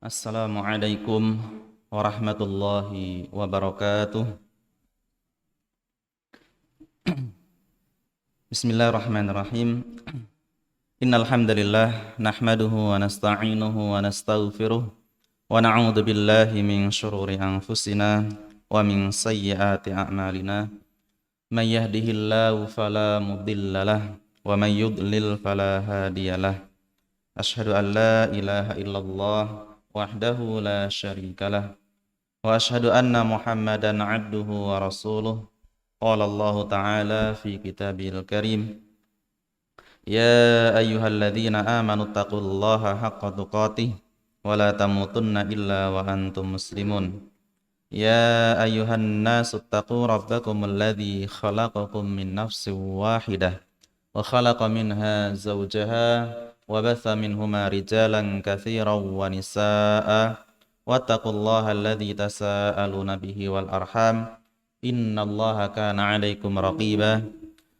Assalamualaikum warahmatullahi wabarakatuh. Bismillahirrahmanirrahim. Innal hamdalillah nahmaduhu wa nasta'inuhu wa nastaghfiruh wa na'udzu billahi min shururi anfusina wa min sayyiati a'malina. May yahdihillahu fala mudhillalah wa may yudlil fala hadiyalah. Asyhadu an la ilaha illallah wahdahu la syarikalah wa asyhadu anna Muhammadan abduhu wa rasuluh. Qala Allah ta'ala fi kitabil karim, ya ayyuhalladzina amanu taqullaha haqqa tuqatih wa la tamutunna illa wa antum muslimun. Ya ayyuhan nasu taqu rabbakumul ladzi khalaqakum min nafsin wahidah wa khalaqa minha zawjaha wa batha minhuma rijalan katsiran wa nisaa'a wattaqullaha alladzi tasaaluna bihi wal arham innallaha kana 'alaikum raqiba.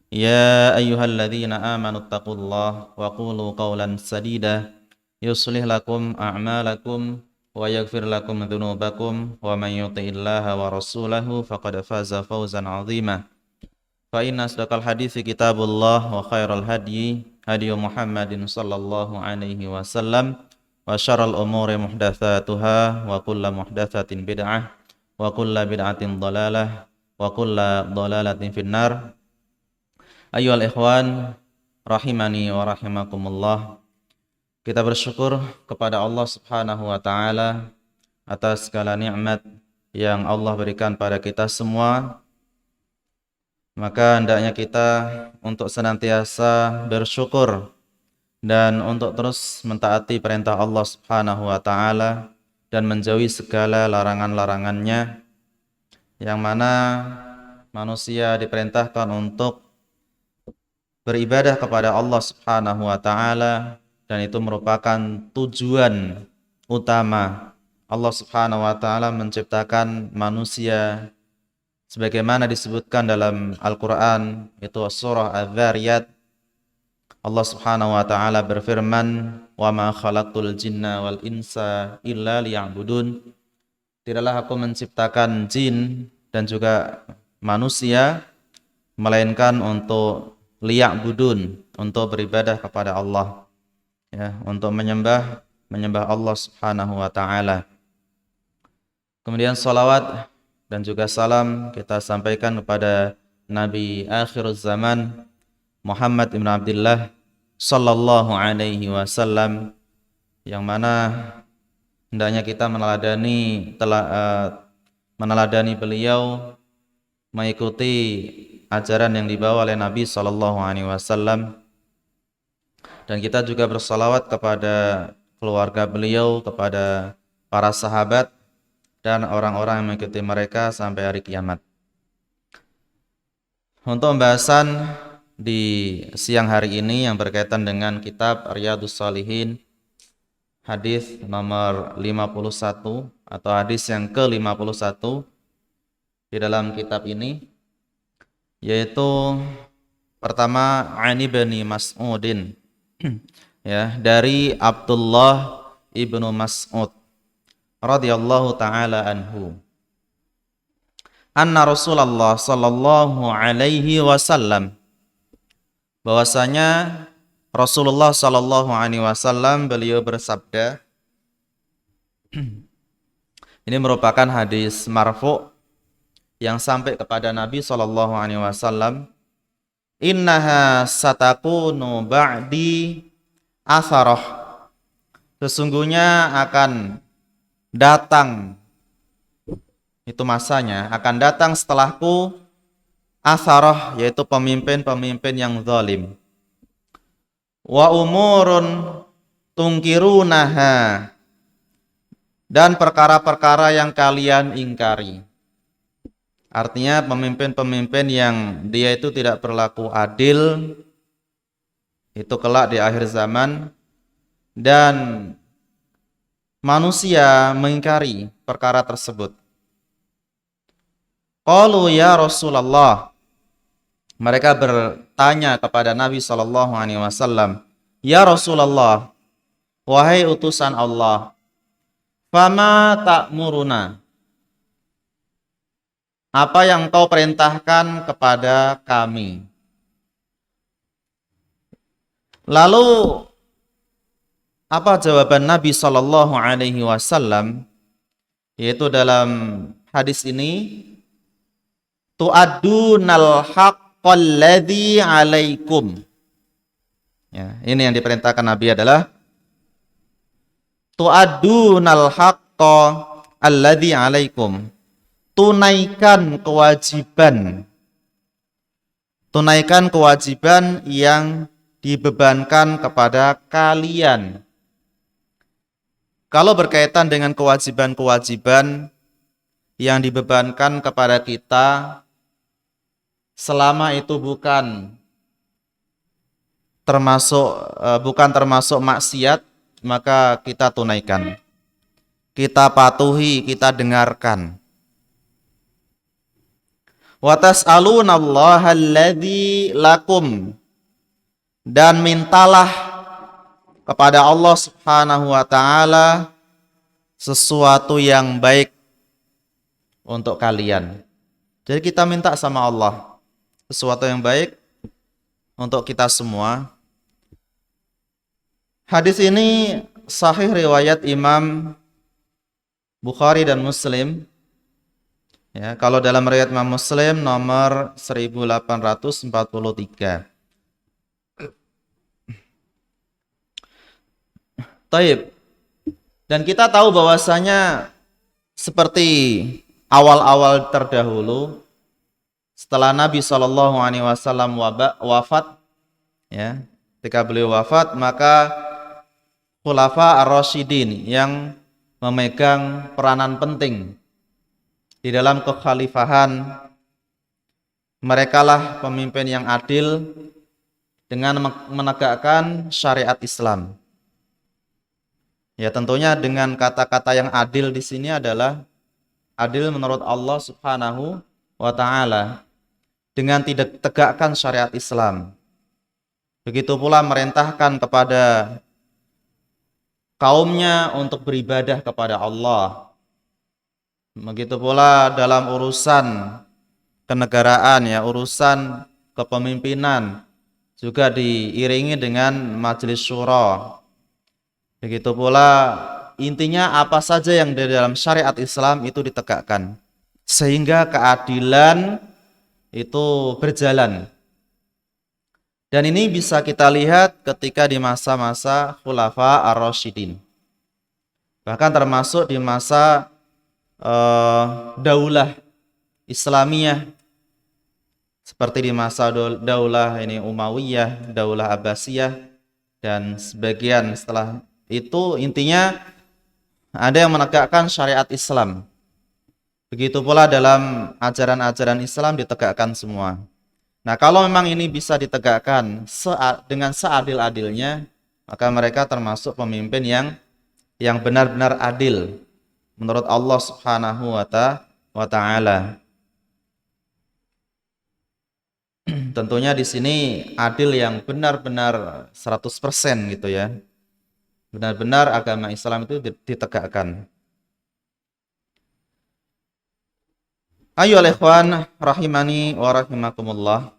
Ya ayyuhalladzina amanu taqullaha wa qulu qawlan sadida yuslih lakum a'malakum wa yaghfir lakum dhunubakum wa man yuti'illaha wa rasulahu faqad faza fawzan 'azima. Fa inna asdaqal hadithi kitabullah wa khairal hadyi hadi Muhammadin sallallahu alaihi wasallam wa syarral umuri muhdatsatuha wa kullu muhdatsatin bid'ah wa kullu bid'atin dhalalah wa kullu dhalalatin finnar. Ayyuhal ikhwan rahimani wa rahimakumullah. Kita bersyukur kepada Allah Subhanahu wa taala atas segala nikmat yang Allah berikan pada kita semua. Maka hendaknya kita untuk senantiasa bersyukur dan untuk terus mentaati perintah Allah Subhanahu wa taala dan menjauhi segala larangan-larangannya, yang mana manusia diperintahkan untuk beribadah kepada Allah Subhanahu wa taala, dan itu merupakan tujuan utama Allah Subhanahu wa taala menciptakan manusia. Sebagaimana disebutkan dalam Al-Quran, itu surah Adz-Dzariyat, Allah Subhanahu wa ta'ala berfirman, wa ma khalaqtul jinna wal insa illa liya'budun. Tidaklah aku menciptakan jin dan juga manusia melainkan untuk liya'budun, untuk beribadah kepada Allah, ya, untuk menyembah Allah Subhanahu wa ta'ala. Kemudian salawat dan juga salam kita sampaikan kepada Nabi akhir zaman Muhammad ibn Abdullah sallallahu alaihi wasallam, yang mana hendaknya kita meneladani beliau, mengikuti ajaran yang dibawa oleh Nabi sallallahu alaihi wasallam, dan kita juga bersalawat kepada keluarga beliau, kepada para sahabat dan orang-orang yang mengikuti mereka sampai hari kiamat. Untuk pembahasan di siang hari ini yang berkaitan dengan kitab Riyadhus Shalihin, hadis nomor 51 atau hadis yang ke-51 di dalam kitab ini, yaitu pertama Ani bin Mas'udin, ya, dari Abdullah ibnu Mas'ud radhiyallahu ta'ala anhu, anna Rasulullah sallallahu alaihi wasallam, bahwasanya Rasulullah sallallahu alaihi wasallam beliau bersabda. Ini merupakan hadis marfu yang sampai kepada Nabi sallallahu alaihi wasallam. Innaha satakunu ba'di atharah, sesungguhnya akan datang, itu masanya akan datang setelahku, atharah, yaitu pemimpin-pemimpin yang zalim, wa umurun tungkirunaha, dan perkara-perkara yang kalian ingkari. Artinya pemimpin-pemimpin yang dia itu tidak berlaku adil, itu kelak di akhir zaman, dan manusia mengingkari perkara tersebut. Qalu ya Rasulullah, mereka bertanya kepada Nabi sallallahu alaihi wasallam, ya Rasulullah, wahai utusan Allah, Fama ta'muruna. Apa yang kau perintahkan kepada kami? Lalu apa jawaban Nabi Shallallahu Alaihi Wasallam? Yaitu dalam hadis ini, tu'addunal haqqal ladzi 'alaikum. Ya, ini yang diperintahkan Nabi adalah tu'addunal haqqa alladzi 'alaikum. Tunaikan kewajiban. Tunaikan kewajiban yang dibebankan kepada kalian. Kalau berkaitan dengan kewajiban-kewajiban yang dibebankan kepada kita, selama itu bukan termasuk maksiat, maka kita tunaikan. Kita patuhi, kita dengarkan. Wa tas'alunallaha alladzi lakum, dan mintalah kepada Allah Subhanahu wa taala sesuatu yang baik untuk kalian. Jadi kita minta sama Allah sesuatu yang baik untuk kita semua. Hadis ini sahih riwayat Imam Bukhari dan Muslim. Ya, kalau dalam riwayat Imam Muslim nomor 1843. Taib. Dan kita tahu bahwasanya seperti awal-awal terdahulu, setelah Nabi Shallallahu Alaihi Wasallam wafat, ya, ketika beliau wafat, maka Khulafa ar-Rasyidin yang memegang peranan penting di dalam kekhalifahan, merekalah pemimpin yang adil dengan menegakkan syariat Islam. Ya, tentunya dengan kata-kata yang adil di sini adalah adil menurut Allah Subhanahu wa taala, dengan tidak tegakkan syariat Islam. Begitu pula merintahkan kepada kaumnya untuk beribadah kepada Allah. Begitu pula dalam urusan kenegaraan, ya, urusan kepemimpinan juga diiringi dengan majelis syura. Begitu pula intinya apa saja yang di dalam syariat Islam itu ditegakkan, sehingga keadilan itu berjalan. Dan ini bisa kita lihat ketika di masa-masa Khulafa ar-Rasyidin. Bahkan termasuk di masa Daulah Islamiyah, seperti di masa Daulah ini Umayyah, Daulah Abbasiyah, dan sebagian setelah itu, intinya ada yang menegakkan syariat Islam. Begitu pula dalam ajaran-ajaran Islam ditegakkan semua. Nah, kalau memang ini bisa ditegakkan dengan seadil-adilnya, maka mereka termasuk pemimpin yang benar-benar adil menurut Allah Subhanahu wa taala. Tentunya di sini adil yang benar-benar 100% gitu ya. Benar-benar agama Islam itu ditegakkan. Ayolah ikhwan rahimani wa rahimakumullah.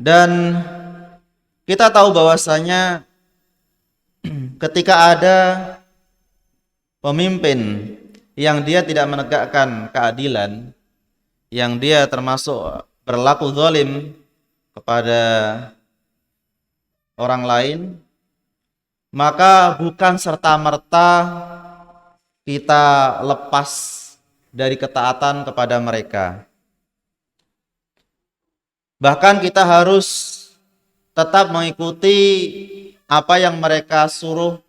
Dan kita tahu bahwasanya ketika ada pemimpin yang dia tidak menegakkan keadilan, yang dia termasuk berlaku zalim kepada orang lain, maka bukan serta-merta kita lepas dari ketaatan kepada mereka. Bahkan kita harus tetap mengikuti apa yang mereka suruh,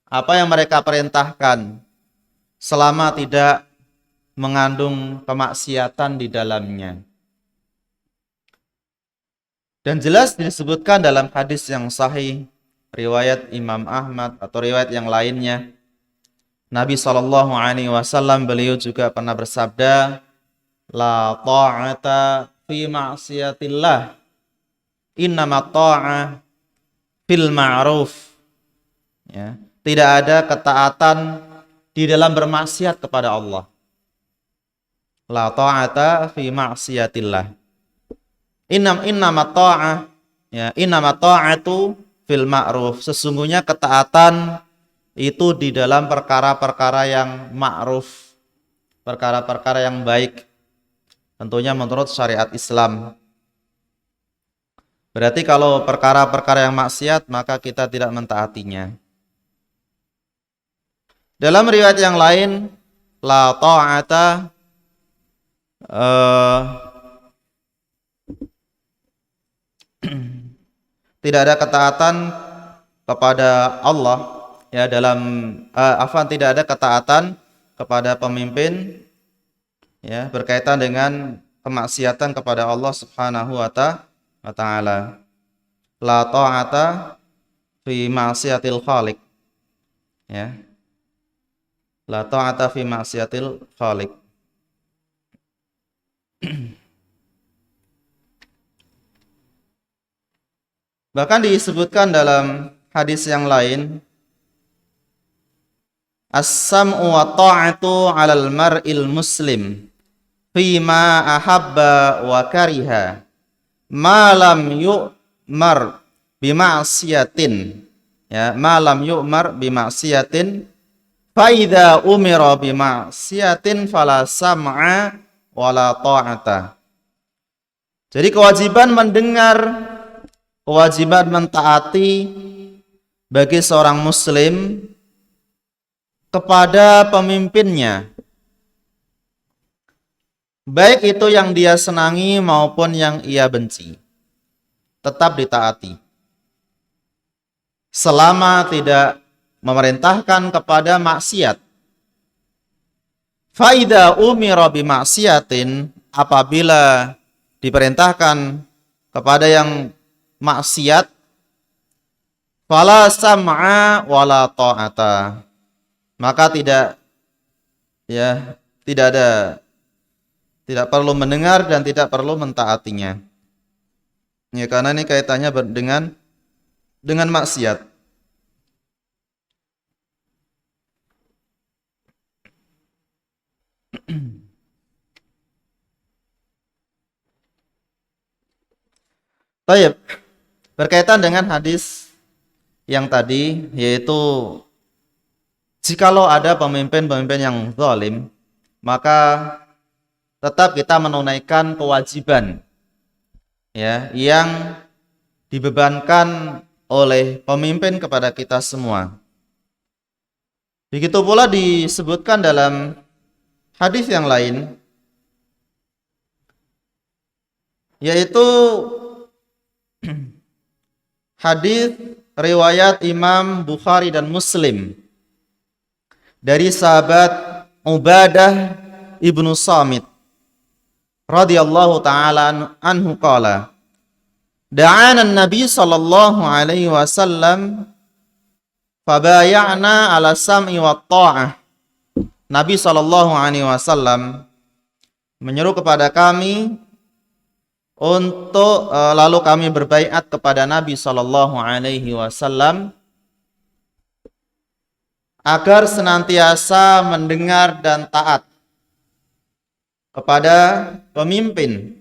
apa yang mereka perintahkan, selama tidak mengandung kemaksiatan di dalamnya. Dan jelas disebutkan dalam hadis yang sahih riwayat Imam Ahmad atau riwayat yang lainnya, Nabi Shallallahu Alaihi Wasallam beliau juga pernah bersabda, la ta'ata fi ma'siyatillah, innama ta'ah fil ma'ruf. Ya, tidak ada ketaatan di dalam bermaksiat kepada Allah. La ta'ata fi ma'siyatillah. Innama ta'ah, ya, innama ta'atu fil ma'ruf. Sesungguhnya ketaatan itu di dalam perkara-perkara yang ma'ruf, perkara-perkara yang baik, tentunya menurut syariat Islam. Berarti kalau perkara-perkara yang maksiat, maka kita tidak mentaatinya. Dalam riwayat yang lain, la ta'ata tidak ada ketaatan kepada Allah, ya, dalam tidak ada ketaatan kepada pemimpin, ya, berkaitan dengan kemaksiatan kepada Allah Subhanahu wa ta'ala. La ta'ata fi ma'siyatil khaliq, ya. La ta'ata fi ma'siyatil khaliq. Bahkan disebutkan dalam hadis yang lain, as-sam'u wa ta'atu 'alal mar'il muslim fima ahabba wa kariha ma lam yu'mar bima'siyatin, ya, ma lam yu'mar bima'siyatin fa idza umira bima'siyatin fala sam'a wala ta'ata. Jadi kewajiban mendengar, kewajiban mentaati bagi seorang muslim kepada pemimpinnya, baik itu yang dia senangi maupun yang ia benci, tetap ditaati selama tidak memerintahkan kepada maksiat. Faida umira bimaksiatin, apabila diperintahkan kepada yang maksiat, fala sam'a wala ta'ata, maka tidak perlu mendengar dan tidak perlu mentaatinya. Ya, karena ini kaitannya dengan maksiat. Baik, berkaitan dengan hadis yang tadi, yaitu jikalau ada pemimpin-pemimpin yang zalim, maka tetap kita menunaikan kewajiban, ya, yang dibebankan oleh pemimpin kepada kita semua. Begitu pula disebutkan dalam hadis yang lain, yaitu hadis riwayat Imam Bukhari dan Muslim dari sahabat Ubadah ibnu Samit radhiyallahu ta'ala anhu qala, da'ana an-nabi sallallahu alaihi wasallam fabaya'na ala sam'i wa ta'ah. Nabi sallallahu alaihi wasallam menyeru kepada kami untuk lalu kami berbaiat kepada Nabi sallallahu alaihi wasallam agar senantiasa mendengar dan taat kepada pemimpin,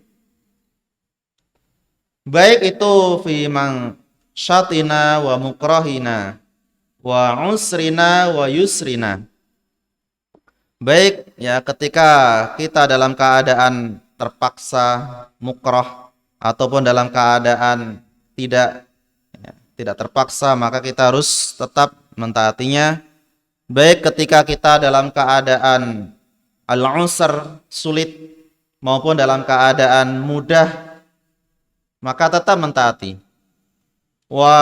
baik itu fi mangsyatina wa mukrahina wa usrina wa yusrina, baik, ya, ketika kita dalam keadaan terpaksa, mukrah, ataupun dalam keadaan tidak terpaksa, maka kita harus tetap mentaatinya. Baik ketika kita dalam keadaan al-usr, sulit, maupun dalam keadaan mudah, maka tetap mentaati. Wa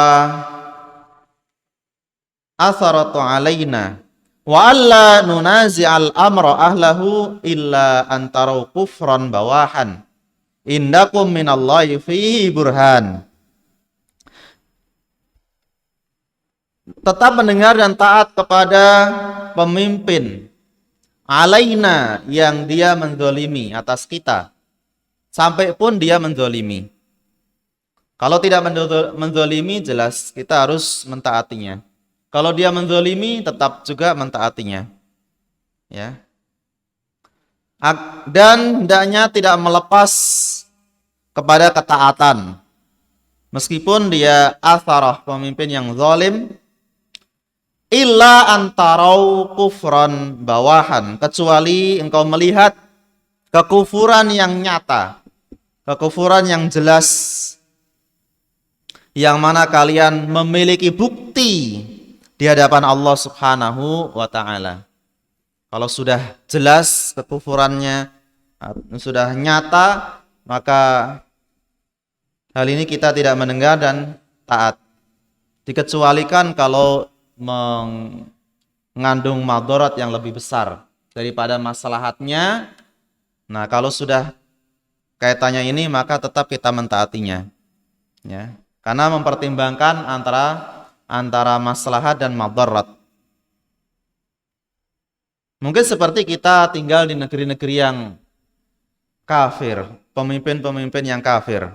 atharatu alaina wa alla nunazi'al amra ahlahu illa antarau kufran bawahan indakum minallahi fihi burhan. Tetap mendengar dan taat kepada pemimpin alaina, yang dia menzolimi atas kita, sampai pun dia menzolimi. Kalau tidak menzolimi, jelas kita harus mentaatinya. Kalau dia menzalimi, tetap juga mentaatinya. Ya. Dan hendaknya tidak melepas kepada ketaatan. Meskipun dia atharah, pemimpin yang zalim, illa antarau kufran bawahan, kecuali engkau melihat kekufuran yang nyata, kekufuran yang jelas, yang mana kalian memiliki bukti di hadapan Allah Subhanahu wa ta'ala. Kalau sudah jelas kekufurannya, sudah nyata, maka hal ini kita tidak mendengar dan taat. Dikecualikan kalau mengandung madarat yang lebih besar daripada maslahatnya. Nah, kalau sudah kaitannya ini, maka tetap kita mentaatinya. Ya. Karena mempertimbangkan antara maslahat dan madarat. Mungkin seperti kita tinggal di negeri-negeri yang kafir, pemimpin-pemimpin yang kafir,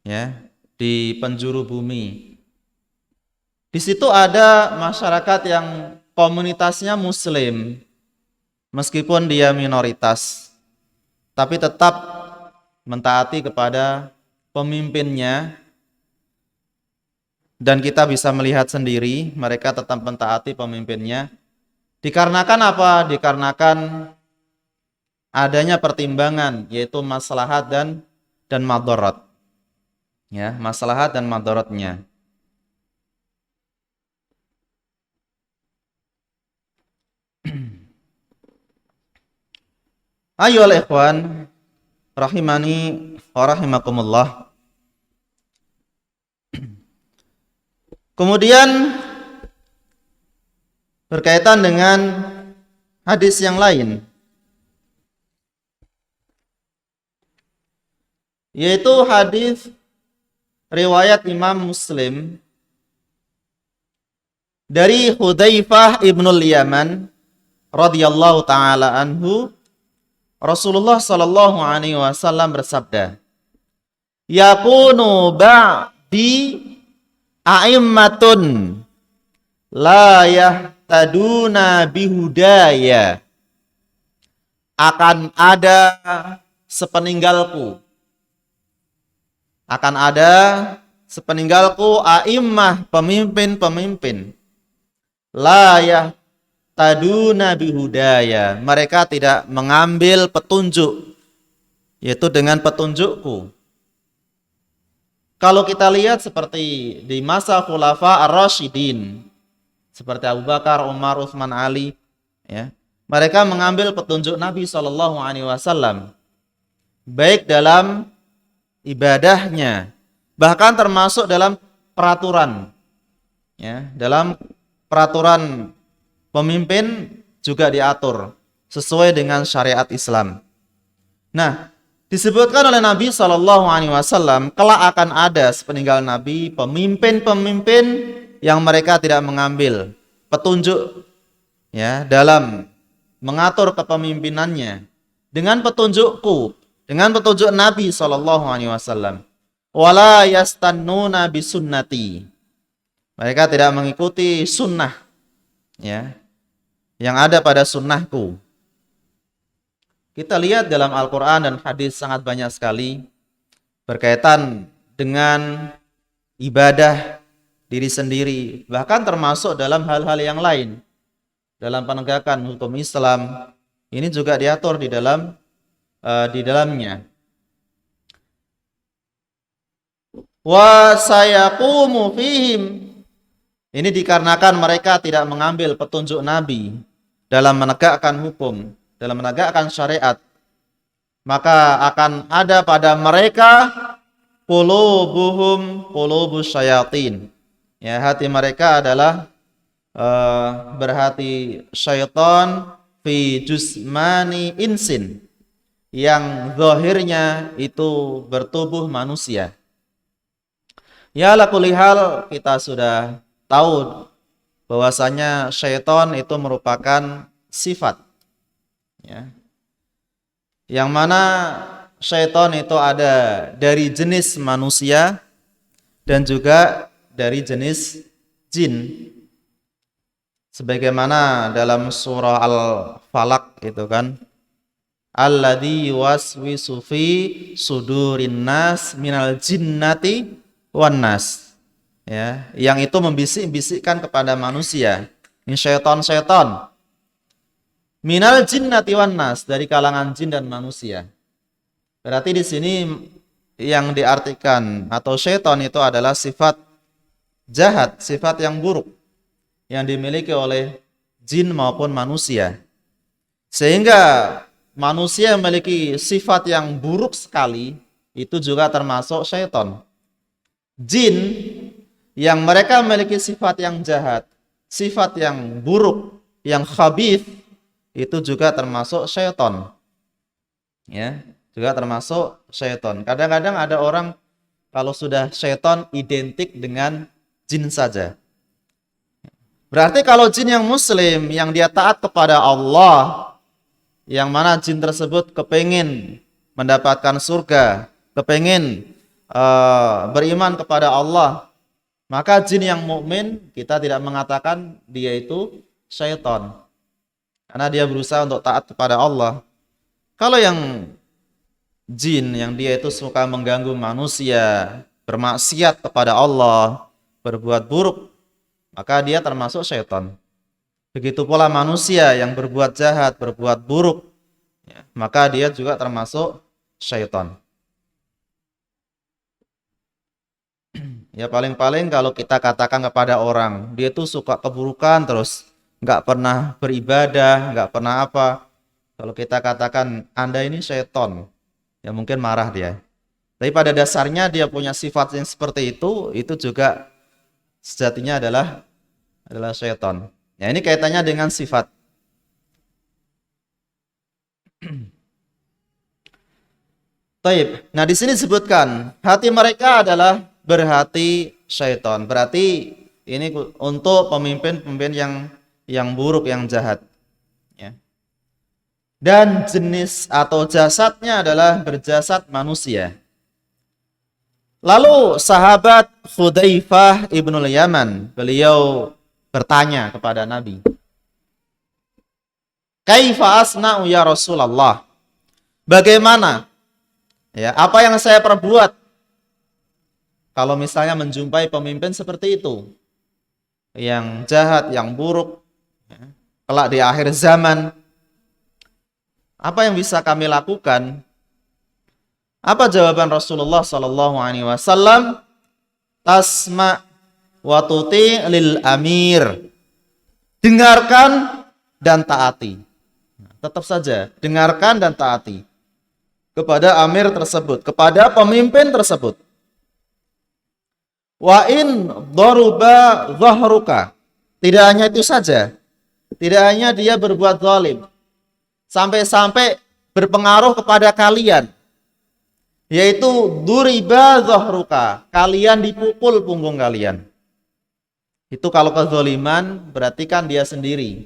ya, di penjuru bumi. Di situ ada masyarakat yang komunitasnya Muslim, meskipun dia minoritas, tapi tetap mentaati kepada pemimpinnya. Dan kita bisa melihat sendiri, mereka tetap mentaati pemimpinnya. Dikarenakan apa? Dikarenakan adanya pertimbangan, yaitu maslahat dan madarat. Ya, maslahat dan madaratnya. Ayolah ikhwan, rahimani wa rahimakumullah. Kemudian berkaitan dengan hadis yang lain, yaitu hadis riwayat Imam Muslim dari Hudzaifah ibnul Yaman radhiyallahu taala anhu, Rasulullah sallallahu alaihi wasallam bersabda, "Yakunu ba'di a'immatun la yahtaduna bihudaya." Akan ada sepeninggalku, a'immah, pemimpin-pemimpin, la yahtaduna bihudaya, mereka tidak mengambil petunjuk, yaitu dengan petunjukku. Kalau kita lihat seperti di masa Khulafa Ar-Rasyidin, seperti Abu Bakar, Umar, Utsman, Ali, ya, mereka mengambil petunjuk Nabi SAW, baik dalam ibadahnya, bahkan termasuk dalam peraturan, ya, dalam peraturan pemimpin juga diatur sesuai dengan syariat Islam. Nah, disebutkan oleh Nabi SAW, kelak akan ada sepeninggal Nabi pemimpin-pemimpin yang mereka tidak mengambil petunjuk, ya, dalam mengatur kepemimpinannya dengan petunjukku, dengan petunjuk Nabi SAW. Wala yastannuna bisunnati, mereka tidak mengikuti sunnah, ya, yang ada pada sunnahku. Kita lihat dalam Al-Quran dan hadis sangat banyak sekali berkaitan dengan ibadah diri sendiri, bahkan termasuk dalam hal-hal yang lain. Dalam penegakan hukum Islam, ini juga diatur di dalamnya. Wa sayaqumu fihim, ini dikarenakan mereka tidak mengambil petunjuk Nabi dalam menegakkan hukum, dalam menegakkan syariat, maka akan ada pada mereka qulubus syayatin, ya, hati mereka adalah berhati syaitan fi jusmani insin, yang zahirnya itu bertubuh manusia. Ya, ala kulli hal, kita sudah tahu bahwasanya syaitan itu merupakan sifat, ya, yang mana syaitan itu ada dari jenis manusia dan juga dari jenis jin. Sebagaimana dalam surah Al-Falaq itu kan, alladzi yuwaswisu fi sudurin nas minal jinnati wan nas. Ya, yang itu membisik-bisikkan kepada manusia. Ini syaitan-syaitan. Minal jinnati wan nas, dari kalangan jin dan manusia. Berarti di sini yang diartikan atau syaitan itu adalah sifat jahat, sifat yang buruk yang dimiliki oleh jin maupun manusia. Sehingga manusia memiliki sifat yang buruk sekali, itu juga termasuk syaitan. Jin yang mereka memiliki sifat yang jahat, sifat yang buruk, yang khabith, itu juga termasuk syaitan. Ya, juga termasuk syaitan. Kadang-kadang ada orang kalau sudah syaitan identik dengan jin saja. Berarti kalau jin yang muslim, yang dia taat kepada Allah, yang mana jin tersebut kepingin mendapatkan surga, kepingin beriman kepada Allah, maka jin yang mukmin kita tidak mengatakan dia itu syaitan, karena dia berusaha untuk taat kepada Allah. Kalau yang jin yang dia itu suka mengganggu manusia, bermaksiat kepada Allah, berbuat buruk, maka dia termasuk syaitan. Begitu pula manusia yang berbuat jahat, berbuat buruk, ya, maka dia juga termasuk syaitan. Ya paling-paling kalau kita katakan kepada orang, dia itu suka keburukan terus, nggak pernah beribadah, nggak pernah apa. Kalau kita katakan, Anda ini syaitan, ya mungkin marah dia. Tapi pada dasarnya dia punya sifat yang seperti itu juga sejatinya adalah syaitan. Ya, ini kaitannya dengan sifat. Taib. Nah, di sini disebutkan hati mereka adalah berhati syaitan. Berarti ini untuk pemimpin-pemimpin yang buruk, yang jahat. Ya. Dan jenis atau jasadnya adalah berjasad manusia. Lalu sahabat Hudzaifah ibnul Yaman, beliau bertanya kepada Nabi, "Kaifa asna'u ya Rasulullah?" Bagaimana? Ya, apa yang saya perbuat kalau misalnya menjumpai pemimpin seperti itu, yang jahat, yang buruk, ya, kelak di akhir zaman, apa yang bisa kami lakukan? Apa jawaban Rasulullah sallallahu alaihi wasallam? Tasma wa tuti lil amir. Dengarkan dan taati. Tetap saja, dengarkan dan taati kepada amir tersebut, kepada pemimpin tersebut. Wa in daruba dhahruka. Tidak hanya itu saja. Tidak hanya dia berbuat zalim, sampai-sampai berpengaruh kepada kalian, yaitu duriba dhahruka, kalian dipukul punggung kalian. Itu kalau kezaliman berarti kan dia sendiri,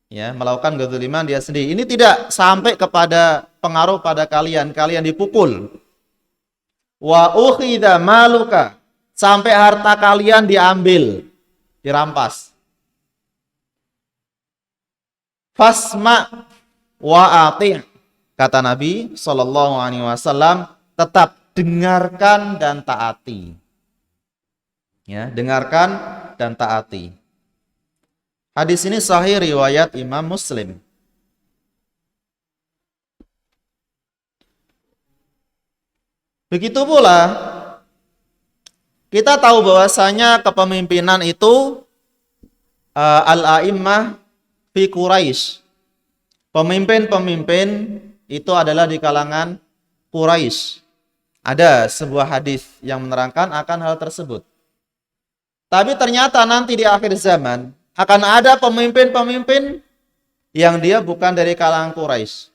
ya, melakukan kezaliman dia sendiri. Ini tidak sampai kepada pengaruh pada kalian, kalian dipukul. Wa ukhidha maluka, sampai harta kalian diambil, dirampas. Fasma wa ati', kata Nabi sallallahu alaihi wasallam, tetap dengarkan dan taati. Ya, dengarkan dan taati. Hadis ini sahih riwayat Imam Muslim. Begitu pula kita tahu bahwasanya kepemimpinan itu al-a'immah fi Quraisy. Pemimpin-pemimpin itu adalah di kalangan Quraisy. Ada sebuah hadis yang menerangkan akan hal tersebut. Tapi ternyata nanti di akhir zaman akan ada pemimpin-pemimpin yang dia bukan dari kalangan Quraisy.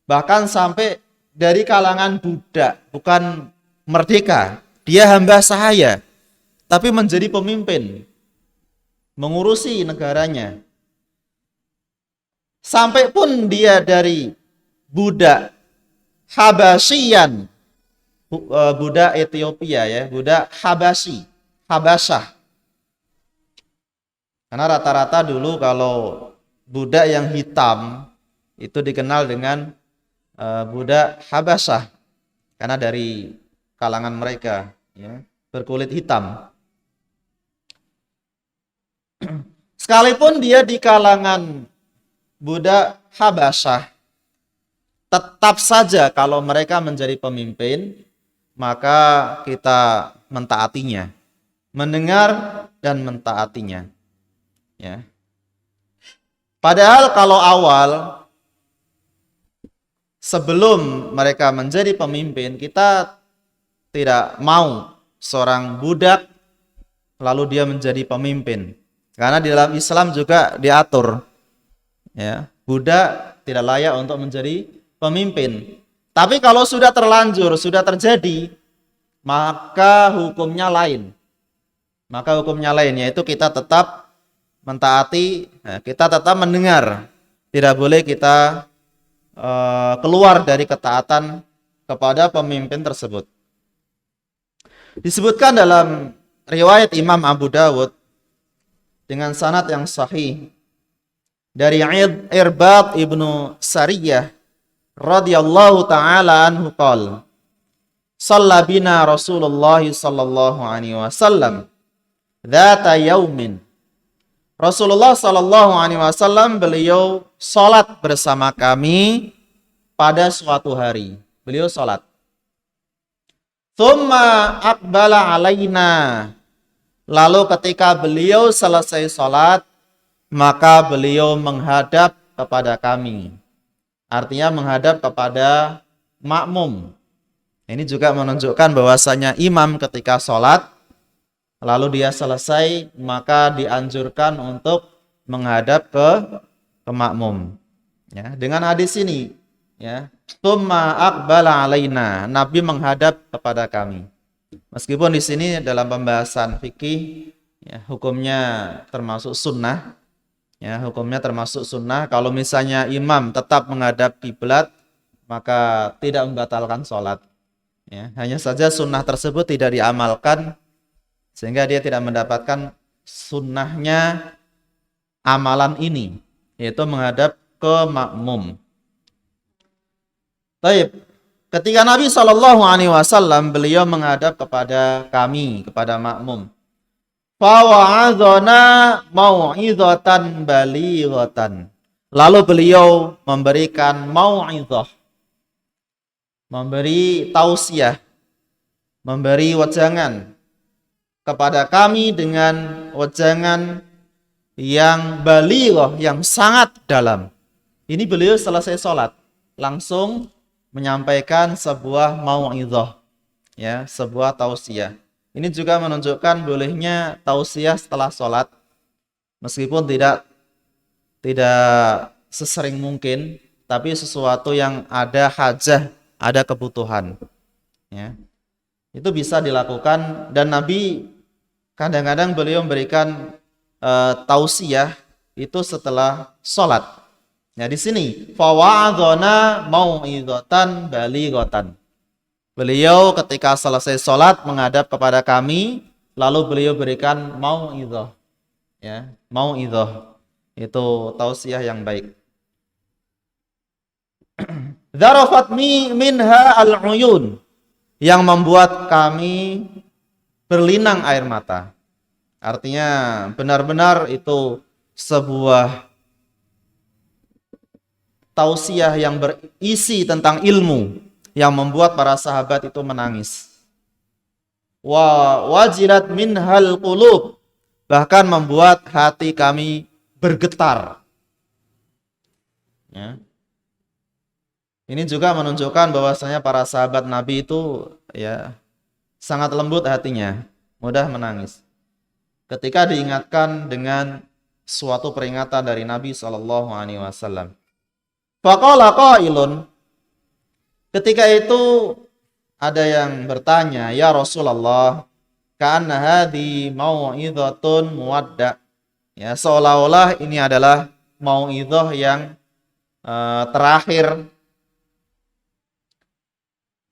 Bahkan sampai dari kalangan budak, bukan merdeka. Dia hamba sahaya, tapi menjadi pemimpin, mengurusi negaranya. Sampai pun dia dari budak Habasyian, budak Ethiopia, ya, budak Habasyah. Karena rata-rata dulu kalau budak yang hitam itu dikenal dengan budak Habasyah, karena dari kalangan mereka ya, berkulit hitam. Sekalipun dia di kalangan budak Habasyah, tetap saja kalau mereka menjadi pemimpin, maka kita mentaatinya, mendengar dan mentaatinya. Ya. Padahal kalau awal, sebelum mereka menjadi pemimpin, kita tidak mau seorang budak lalu dia menjadi pemimpin. Karena di dalam Islam juga diatur, ya, budak tidak layak untuk menjadi pemimpin. Tapi kalau sudah terlanjur, sudah terjadi, maka hukumnya lain. Maka hukumnya lain, yaitu kita tetap mentaati, kita tetap mendengar. Tidak boleh kita keluar dari ketaatan kepada pemimpin tersebut. Disebutkan dalam riwayat Imam Abu Dawud dengan sanad yang sahih dari Irbad ibnu Sariyah radhiyallahu taala anhu qala shalla bina Rasulullah sallallahu alaihi wasallam dzata yaumin. Rasulullah sallallahu alaihi wasallam beliau salat bersama kami pada suatu hari. Beliau salat. Tsumma aqbala alaina. Lalu ketika beliau selesai salat, maka beliau menghadap kepada kami. Artinya menghadap kepada makmum. Ini juga menunjukkan bahwasanya imam ketika sholat, lalu dia selesai, maka dianjurkan untuk menghadap ke makmum. Ya, dengan hadis ini, ya, tsumma aqbala alaina, Nabi menghadap kepada kami. Meskipun di sini dalam pembahasan fikih, ya, hukumnya termasuk sunnah. Ya, hukumnya termasuk sunnah. Kalau misalnya imam tetap menghadap kiblat, maka tidak membatalkan sholat. Ya, hanya saja sunnah tersebut tidak diamalkan, sehingga dia tidak mendapatkan sunnahnya amalan ini, yaitu menghadap ke makmum. Baik, ketika Nabi Shallallahu Alaihi Wasallam beliau menghadap kepada kami, kepada makmum. Fawa'adzona mau'izatan balighatan. Lalu beliau memberikan mau'izah, memberi tausiah, memberi wejangan kepada kami dengan wejangan yang balighah, yang sangat dalam. Ini beliau selesai sholat, langsung menyampaikan sebuah mau'izah, ya, sebuah tausiah. Ini juga menunjukkan bolehnya tausiah setelah sholat, meskipun tidak sesering mungkin, tapi sesuatu yang ada hajah, ada kebutuhan, ya, itu bisa dilakukan. Dan Nabi kadang-kadang beliau memberikan tausiah itu setelah sholat. Nah, di sini fawa'adzona mau'izatan balighatan. Beliau ketika selesai sholat menghadap kepada kami, lalu beliau berikan mau'izah, ya, mau'izah itu tausiah yang baik. Dzarafat minha al-uyun, yang membuat kami berlinang air mata. Artinya benar-benar itu sebuah tausiah yang berisi tentang ilmu, yang membuat para sahabat itu menangis. Wajilat minhal qulub, bahkan membuat hati kami bergetar. Ya. Ini juga menunjukkan bahwasanya para sahabat Nabi itu, ya, sangat lembut hatinya, mudah menangis ketika diingatkan dengan suatu peringatan dari Nabi Shallallahu Alaihi Wasallam. Faqala qailun, ketika itu ada yang bertanya, ya Rasulullah, ka'anna hadhi mau'izatun muwadda. Ya, seolah-olah ini adalah mau'izah yang terakhir.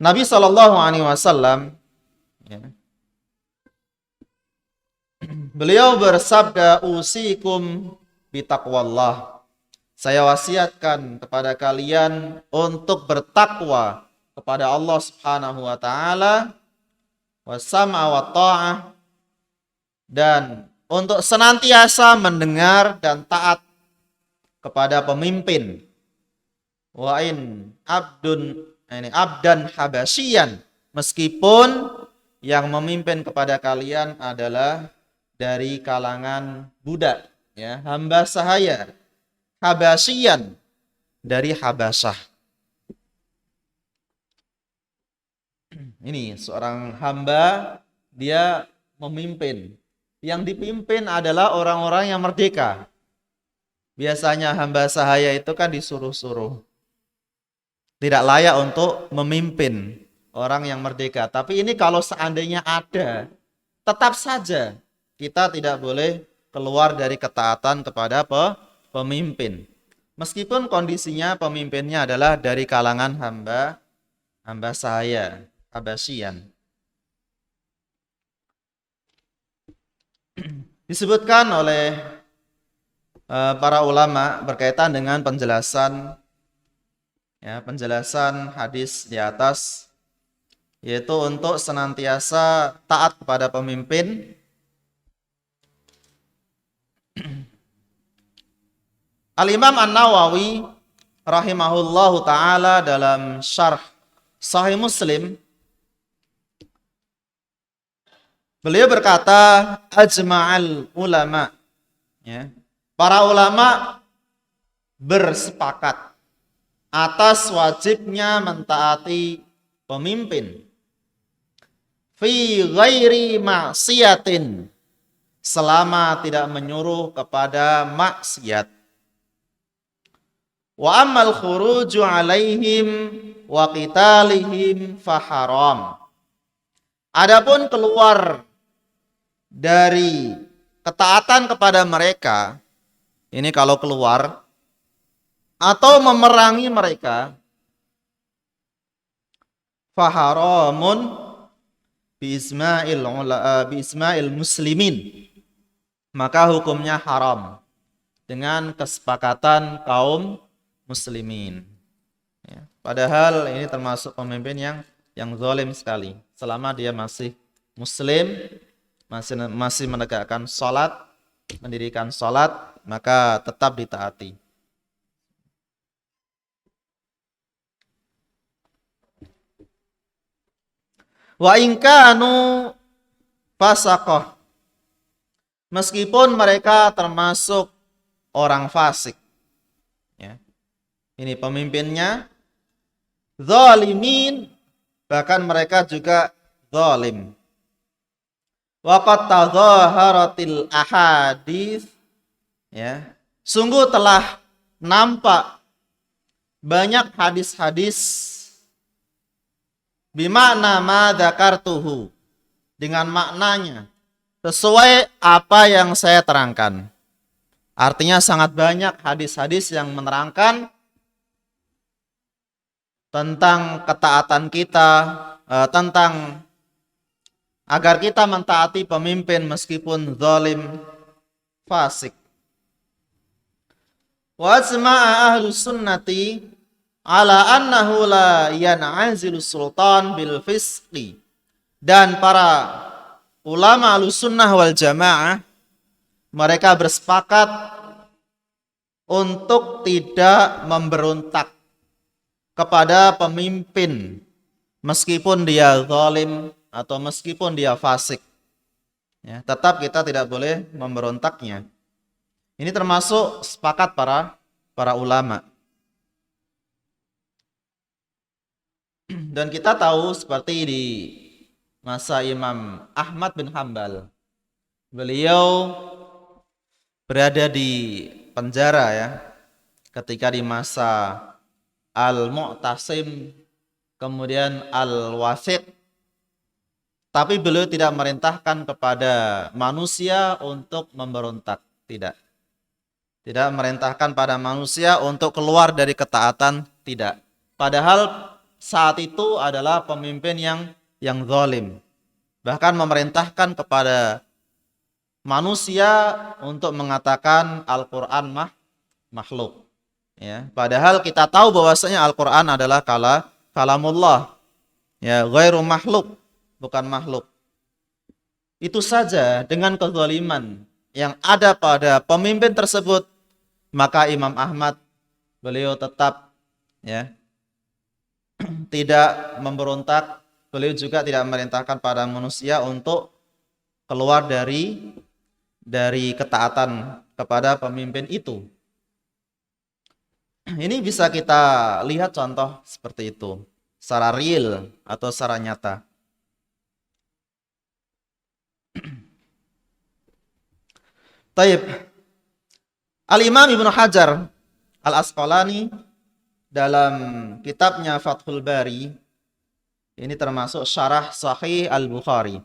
Nabi Shallallahu Alaihi Wasallam, ya, Beliau bersabda, usikum bitaqwallah. Saya wasiatkan kepada kalian untuk bertakwa kepada Allah Subhanahu wa taala, wasam'a wa ta'ah, dan untuk senantiasa mendengar dan taat kepada pemimpin. Wa in abdan habasyian, meskipun yang memimpin kepada kalian adalah dari kalangan budak, ya, hamba sahaya, habasyian, dari Habasyah. Ini seorang hamba, dia memimpin. Yang dipimpin adalah orang-orang yang merdeka. Biasanya hamba sahaya itu kan disuruh-suruh. Tidak layak untuk memimpin orang yang merdeka. Tapi ini kalau seandainya ada, tetap saja kita tidak boleh keluar dari ketaatan kepada pemimpin. Meskipun kondisinya pemimpinnya adalah dari kalangan hamba sahaya, habasyian. Disebutkan oleh para ulama berkaitan dengan penjelasan hadis di atas, yaitu untuk senantiasa taat kepada pemimpin. Al-Imam An-Nawawi rahimahullahu taala dalam syarh Sahih Muslim, beliau berkata, ajma'al ulama, ya, para ulama bersepakat atas wajibnya mentaati pemimpin fi ghairi maksiatin, selama tidak menyuruh kepada maksiat. Wa ammal khuruju alaihim wa qitalihim faharam. Adapun keluar dari ketaatan kepada mereka, ini kalau keluar atau memerangi mereka, faharamun bi isma'il muslimin, maka hukumnya haram dengan kesepakatan kaum muslimin. Ya, padahal ini termasuk pemimpin yang zalim sekali. Selama dia masih muslim, masih menegakkan salat, mendirikan salat, maka tetap ditaati. Wa in kanu fasaqah, meskipun mereka termasuk orang fasik, ya. Ini pemimpinnya zalimin, bahkan mereka juga zalim. Wa qad tadhaharatil ahadits, ya. Sungguh telah nampak banyak hadis-hadis bimakna ma dzakartuhu, dengan maknanya sesuai apa yang saya terangkan. Artinya sangat banyak hadis-hadis yang menerangkan tentang ketaatan kita, tentang agar kita mentaati pemimpin meskipun zalim, fasik. Wa asma'a ahlus sunnati ala annahu la yan'azilu sultan bil fisqi, dan para ulama Ahlussunnah wal Jamaah mereka bersepakat untuk tidak memberontak kepada pemimpin meskipun dia zalim atau meskipun dia fasik, ya, tetap kita tidak boleh memberontaknya. Ini termasuk sepakat para ulama. Dan kita tahu seperti di masa Imam Ahmad bin Hanbal, beliau berada di penjara, ya, ketika di masa Al-Mu'tasim, kemudian Al-Wasit. Tapi beliau tidak merintahkan kepada manusia untuk memberontak. Tidak merintahkan pada manusia untuk keluar dari ketaatan. Tidak. Padahal saat itu adalah pemimpin yang zalim. Bahkan memerintahkan kepada manusia untuk mengatakan Al-Qur'an makhluk. Ya, padahal kita tahu bahwasanya Al-Qur'an adalah kalamullah. Ya, ghairu makhluk, bukan makhluk. Itu saja dengan kezaliman yang ada pada pemimpin tersebut, maka Imam Ahmad beliau tetap ya tidak memberontak, beliau juga tidak memerintahkan pada manusia untuk keluar dari ketaatan kepada pemimpin itu. Ini bisa kita lihat contoh seperti itu secara real atau secara nyata. Taib. Al-Imam Ibnu Hajar Al-Asqalani dalam kitabnya Fathul Bari, ini termasuk syarah Sahih Al-Bukhari.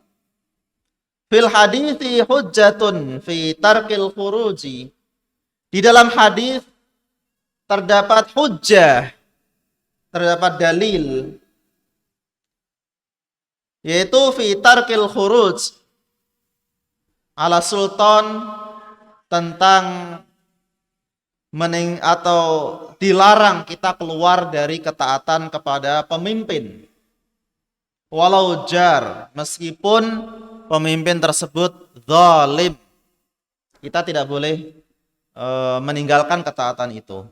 Fil hadithi hujjatun fi tarkil khuruji. Di dalam hadis terdapat hujjah, terdapat dalil, yaitu fi tarkil khuruj ala sultan, tentang atau dilarang kita keluar dari ketaatan kepada pemimpin. Walau jar, meskipun pemimpin tersebut zalim, kita tidak boleh meninggalkan ketaatan itu.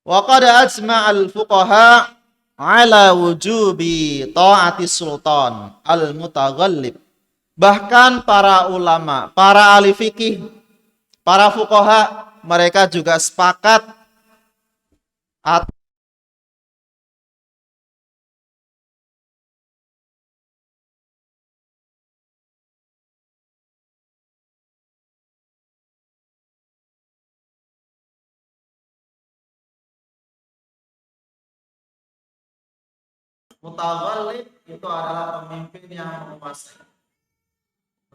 Wa qad ajma'al fuqaha ala wujubi ta'ati sultan al-mutaghallib. Bahkan para ulama, para ahli fikih, para fuqaha, mereka juga sepakat mutaghallib itu adalah pemimpin yang menguasai.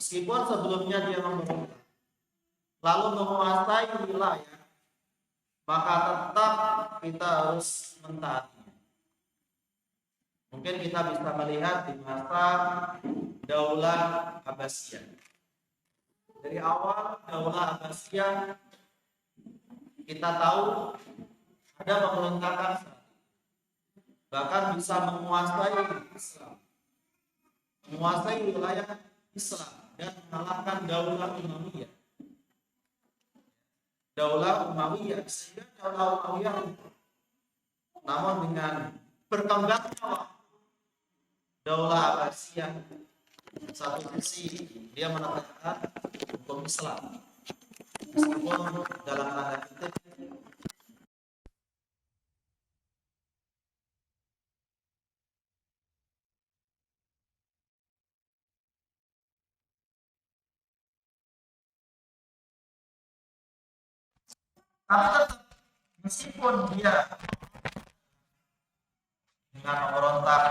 Meskipun sebelumnya dia memerintah, lalu menguasai wilayah, maka tetap kita harus mentaatinya. Mungkin kita bisa melihat di masa Daulah Abbasiyah. Dari awal Daulah Abbasiyah kita tahu ada pemberontakan, bahkan bisa menguasai Islam, menguasai wilayah Islam dan mengalahkan Daulah Umayyah. Daulah Umayyah, sehingga Daulah Umayyah, namun dengan berkembangnya Daulah Abbasiyah, satu sisi dia menegakkan hukum Islam, meskipun dalam tanda kutip tapi tetap meskipun dia dengan memberontak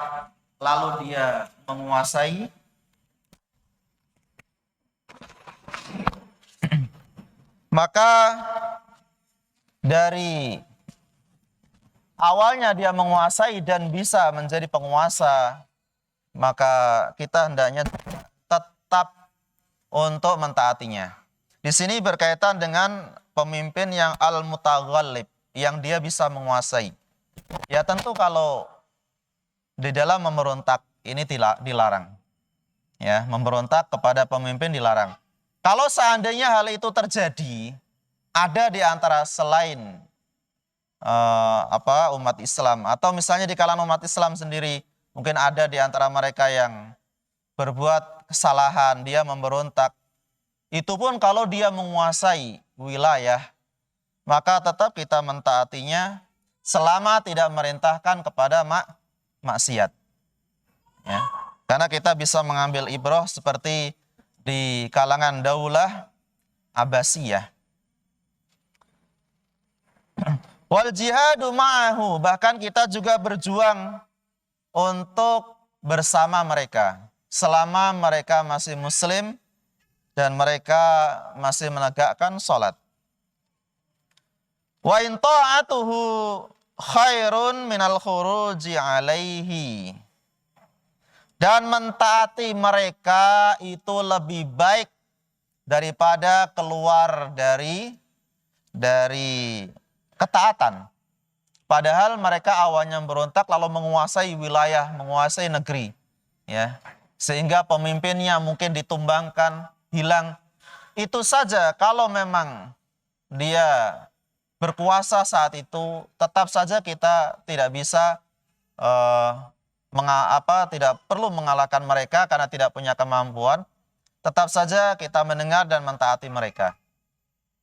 lalu dia menguasai, maka dari awalnya dia menguasai dan bisa menjadi penguasa, maka kita hendaknya tetap untuk mentaatinya. Di sini berkaitan dengan pemimpin yang al-mutaghallib, yang dia bisa menguasai. Ya tentu kalau di dalam memberontak ini dilarang. Ya, memberontak kepada pemimpin dilarang. Kalau seandainya hal itu terjadi, ada di antara selain umat Islam, atau misalnya di kalangan umat Islam sendiri, mungkin ada di antara mereka yang berbuat kesalahan, dia memberontak. Itu pun kalau dia menguasai wilayah, maka tetap kita mentaatinya selama tidak merintahkan kepada maksiat. Ya. Karena kita bisa mengambil ibrah seperti di kalangan Daulah Abbasiyah. Wal jihadu ma'ahu, bahkan kita juga berjuang untuk bersama mereka selama mereka masih muslim dan mereka masih menegakkan sholat. Wa in ta'atuhu khairun minal khuruji alaihi. Dan mentaati mereka itu lebih baik daripada keluar dari ketaatan. Padahal mereka awalnya berontak lalu menguasai wilayah, menguasai negeri, ya. Sehingga pemimpinnya mungkin ditumbangkan, hilang. Itu saja kalau memang dia berkuasa saat itu, tetap saja kita tidak bisa tidak perlu mengalahkan mereka karena tidak punya kemampuan. Tetap saja kita mendengar dan mentaati mereka.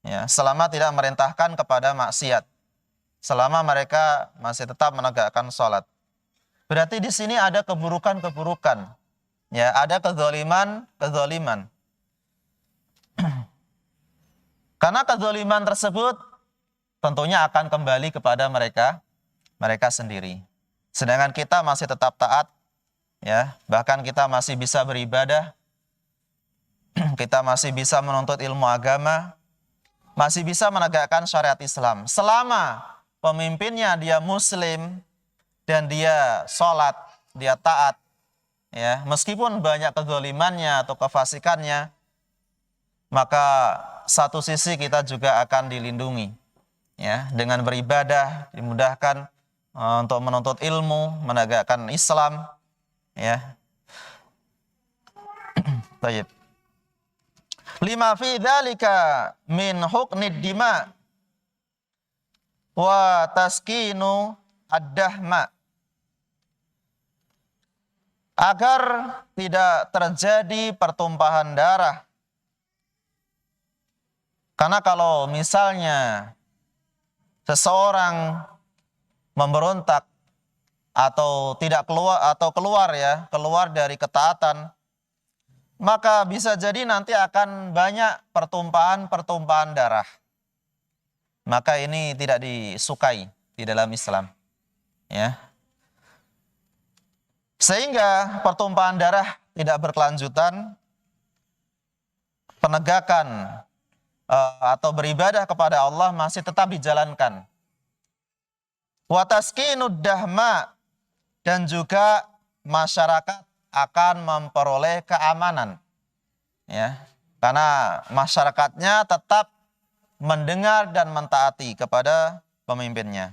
Ya, selama tidak merintahkan kepada maksiat. Selama mereka masih tetap menegakkan sholat. Berarti di sini ada keburukan-keburukan. Ya, ada kezaliman. Karena kezaliman tersebut tentunya akan kembali kepada mereka sendiri. Sedangkan kita masih tetap taat, ya, bahkan kita masih bisa beribadah, kita masih bisa menuntut ilmu agama, masih bisa menegakkan syariat Islam. Selama pemimpinnya dia muslim dan dia sholat, dia taat, ya, meskipun banyak kezalimannya atau kefasikannya, maka satu sisi kita juga akan dilindungi, ya, dengan beribadah dimudahkan untuk menuntut ilmu, menegakkan Islam, ya. Baik. Lima fi dzalika min huknid dima wa taskinu ad-dahma. Agar tidak terjadi pertumpahan darah. Karena kalau misalnya seseorang memberontak atau tidak keluar dari ketaatan, maka bisa jadi nanti akan banyak pertumpahan darah. Maka ini tidak disukai di dalam Islam, ya. Sehingga pertumpahan darah tidak berkelanjutan, penegakan atau beribadah kepada Allah masih tetap dijalankan. Wa taskinud dahma, dan juga masyarakat akan memperoleh keamanan, ya, karena masyarakatnya tetap mendengar dan mentaati kepada pemimpinnya.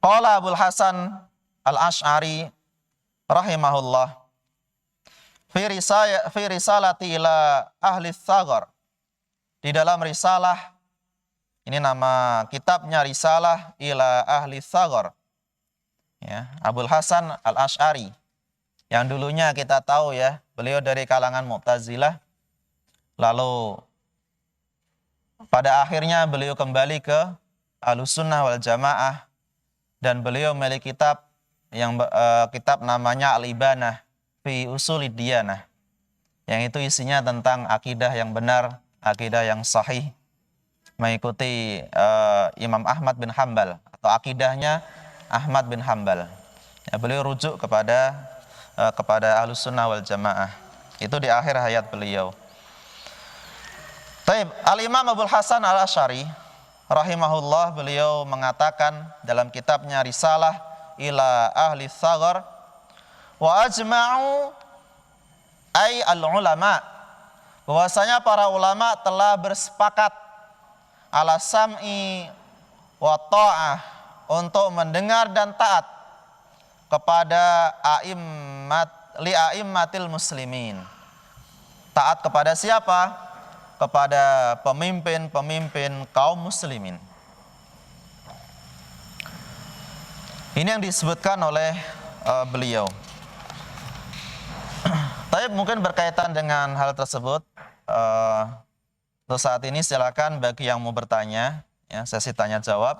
Qala Abul Hasan Al-Asy'ari rahimahullah fi risalati ila ahli tsaghar, di dalam risalah, ini nama kitabnya, Risalah ila ahli tsaghar, ya, Abul Hasan Al-Asy'ari, yang dulunya kita tahu, ya, beliau dari kalangan Mu'tazilah, lalu pada akhirnya beliau kembali ke Ahlussunnah wal Jamaah, dan beliau memiliki kitab namanya Al-Ibanah fi Usulid Diyanah, yang itu isinya tentang akidah yang benar, akidah yang sahih, mengikuti Imam Ahmad bin Hanbal atau akidahnya Ahmad bin Hanbal. Ya, beliau rujuk kepada Ahlussunnah wal Jamaah. Itu di akhir hayat beliau. Taib, Al-Imam Abul Hasan Al-Asy'ari rahimahullah, beliau mengatakan dalam kitabnya Risalah ila ahli tsaghar, wa ajma'u ay al-ulama, bahwasanya para ulama telah bersepakat ala sam'i wa ta'ah, untuk mendengar dan taat kepada a'immatil muslimin. Taat kepada siapa? Kepada pemimpin-pemimpin kaum muslimin. Ini yang disebutkan oleh beliau. Tapi mungkin berkaitan dengan hal tersebut, untuk saat ini silakan bagi yang mau bertanya, ya, sesi tanya jawab.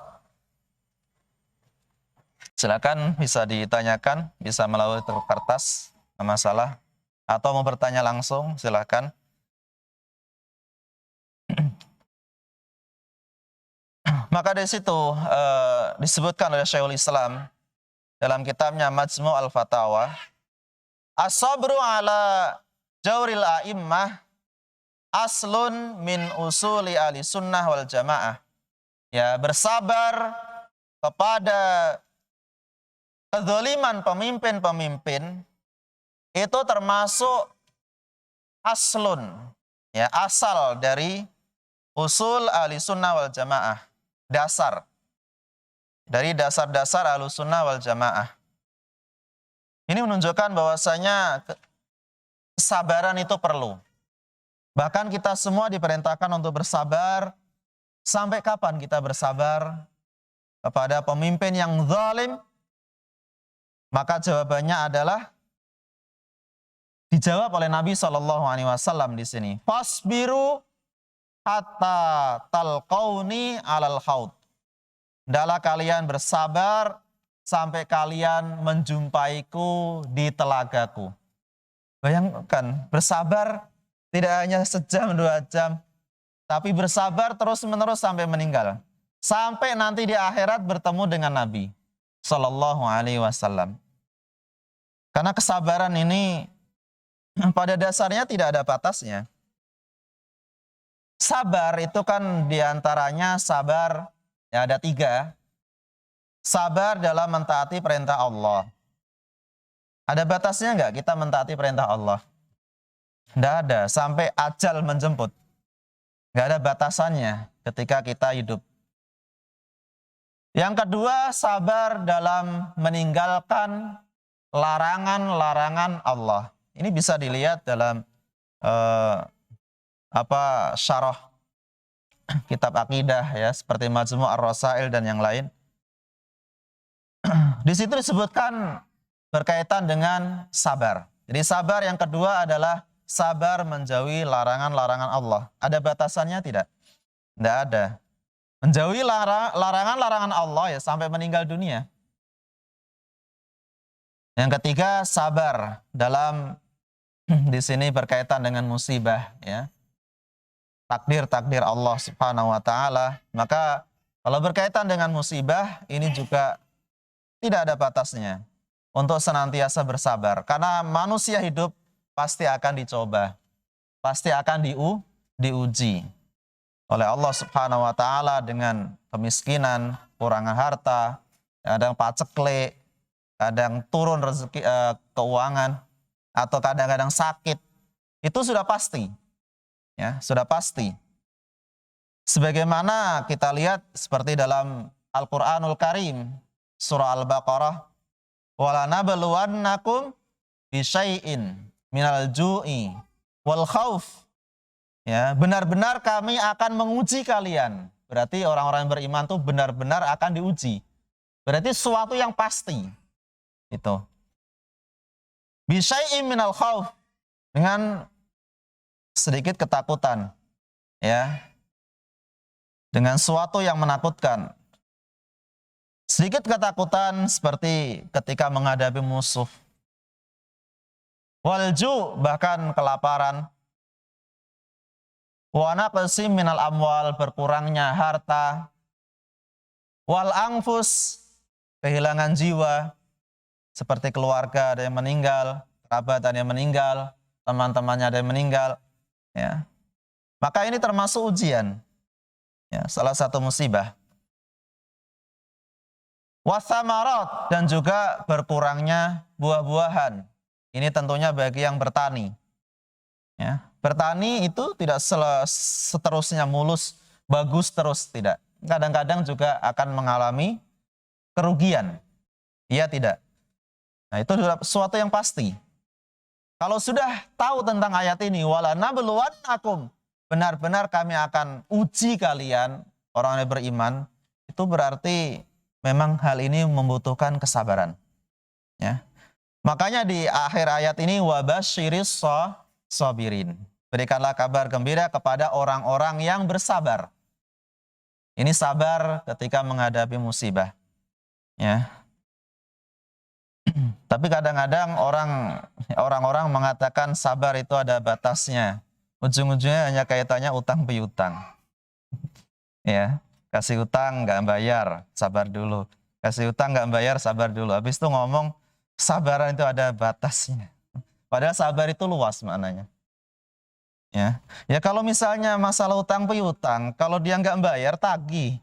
Silakan bisa ditanyakan, bisa melalui kertas, tidak masalah, atau mau bertanya langsung, silakan. Maka dari situ disebutkan oleh Syekhul Islam dalam kitabnya Majmu' al-Fatawa, as-sabru ala jawril a'immah aslun min usuli ahli sunnah wal jamaah. Ya, bersabar kepada kezaliman pemimpin-pemimpin itu termasuk aslun, ya, asal dari usul ahlussunnah wal jamaah, dasar dari dasar-dasar ahlussunnah wal jamaah. Ini menunjukkan bahwasanya kesabaran itu perlu. Bahkan kita semua diperintahkan untuk bersabar. Sampai kapan kita bersabar kepada pemimpin yang zalim? Maka jawabannya adalah dijawab oleh Nabi SAW di sini. Fasbiru hatta talqauni alal haud. Hendaklah kalian bersabar sampai kalian menjumpaiku di telagaku. Bayangkan, bersabar tidak hanya sejam, 2 jam, tapi bersabar terus-menerus sampai meninggal. Sampai nanti di akhirat bertemu dengan Nabi Sallallahu Alaihi Wasallam. Karena kesabaran ini pada dasarnya tidak ada batasnya. Sabar itu kan diantaranya sabar, ya ada 3. Sabar dalam mentaati perintah Allah. Ada batasnya enggak kita mentaati perintah Allah? Tidak ada, sampai ajal menjemput. Nggak ada batasannya ketika kita hidup. Yang kedua, sabar dalam meninggalkan larangan-larangan Allah. Ini bisa dilihat dalam syarah kitab akidah, ya, seperti Majmu' ar-Rasail dan yang lain. Di situ disebutkan berkaitan dengan sabar. Jadi sabar yang kedua adalah sabar menjauhi larangan-larangan Allah. Ada batasannya tidak? Tidak ada. Menjauhi larangan-larangan Allah ya sampai meninggal dunia. Yang ketiga, sabar dalam di sini berkaitan dengan musibah, ya. Takdir-takdir Allah Subhanahu wa taala. Maka kalau berkaitan dengan musibah ini juga tidak ada batasnya untuk senantiasa bersabar, karena manusia hidup pasti akan dicoba, pasti akan diuji oleh Allah Subhanahu wa taala dengan kemiskinan, kurangan harta, kadang paceklik, kadang turun rezeki keuangan, atau kadang-kadang sakit. Itu sudah pasti. Ya, sudah pasti. Sebagaimana kita lihat seperti dalam Al-Qur'anul Karim, surah Al-Baqarah, "Wala nabluwannakum bisyai'in minal ju'i wal khauf." Ya, benar-benar kami akan menguji kalian. Berarti orang-orang yang beriman itu benar-benar akan diuji. Berarti sesuatu yang pasti. Itu. Bisyai'in minal khauf, dengan sedikit ketakutan. Ya. Dengan sesuatu yang menakutkan. Sedikit ketakutan seperti ketika menghadapi musuh. Walju, bahkan kelaparan. Wa naqsim minal amwal, berkurangnya harta. Wal anfus, kehilangan jiwa, seperti keluarga ada yang meninggal, kerabat ada yang meninggal, teman-temannya ada yang meninggal, ya. Maka ini termasuk ujian, ya, salah satu musibah. Wathamarat, dan juga berkurangnya buah-buahan. Ini tentunya bagi yang bertani. Ya, bertani itu tidak seterusnya mulus, bagus terus, tidak. Kadang-kadang juga akan mengalami kerugian. Iya tidak. Nah, itu sudah sesuatu yang pasti. Kalau sudah tahu tentang ayat ini, wala nabluwannakum, benar-benar kami akan uji kalian, orang yang beriman, itu berarti memang hal ini membutuhkan kesabaran. Ya. Makanya di akhir ayat ini, wabasyiris sabirin. Berikanlah kabar gembira kepada orang-orang yang bersabar. Ini sabar ketika menghadapi musibah. Ya. Tapi kadang-kadang orang-orang mengatakan sabar itu ada batasnya. Ujung-ujungnya hanya kaitannya utang piutang. Ya, kasih utang nggak bayar, sabar dulu. Kasih utang nggak bayar, sabar dulu. Habis itu ngomong sabaran itu ada batasnya. Padahal sabar itu luas maknanya. Ya kalau misalnya masalah utang piutang, kalau dia nggak bayar, tagih.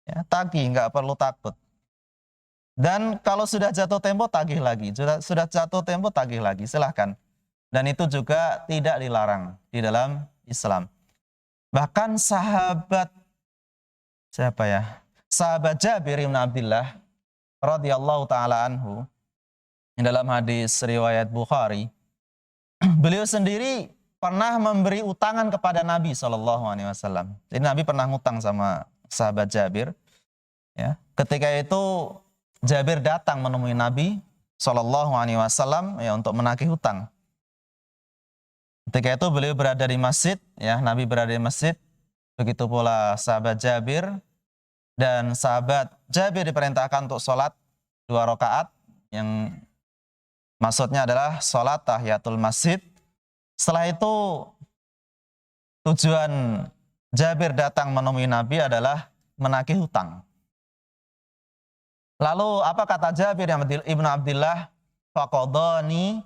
Ya, tagih, nggak perlu takut. Dan kalau sudah jatuh tempo, tagih lagi. Sudah jatuh tempo, tagih lagi. Silahkan. dan itu juga tidak dilarang di dalam Islam. Bahkan sahabat Jabir bin Abdullah radhiyallahu taala anhu, dalam hadis riwayat Bukhari, beliau sendiri pernah memberi utangan kepada Nabi SAW. Jadi Nabi pernah ngutang sama sahabat Jabir. Ya. Ketika itu Jabir datang menemui Nabi SAW ya, untuk menagih hutang. Ketika itu beliau berada di masjid, ya, Nabi berada di masjid. Begitu pula sahabat Jabir, dan sahabat Jabir diperintahkan untuk sholat 2 rakaat, yang maksudnya adalah sholat tahiyatul masjid. Setelah itu tujuan Jabir datang menemui Nabi adalah menagih hutang. Lalu apa kata Jabir ibn Abdullah? Faqadani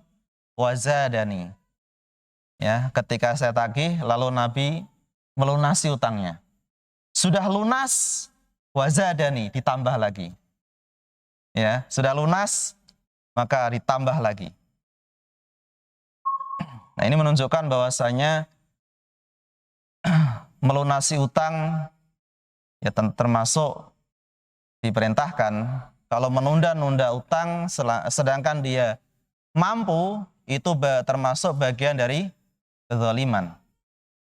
wazadani. Ya, ketika saya tagih, lalu Nabi melunasi hutangnya. Sudah lunas, wazadani, ditambah lagi. Ya, sudah lunas, maka ditambah lagi. Nah, ini menunjukkan bahwasanya melunasi utang ya termasuk diperintahkan. Kalau menunda-nunda utang sedangkan dia mampu, itu termasuk bagian dari kezaliman.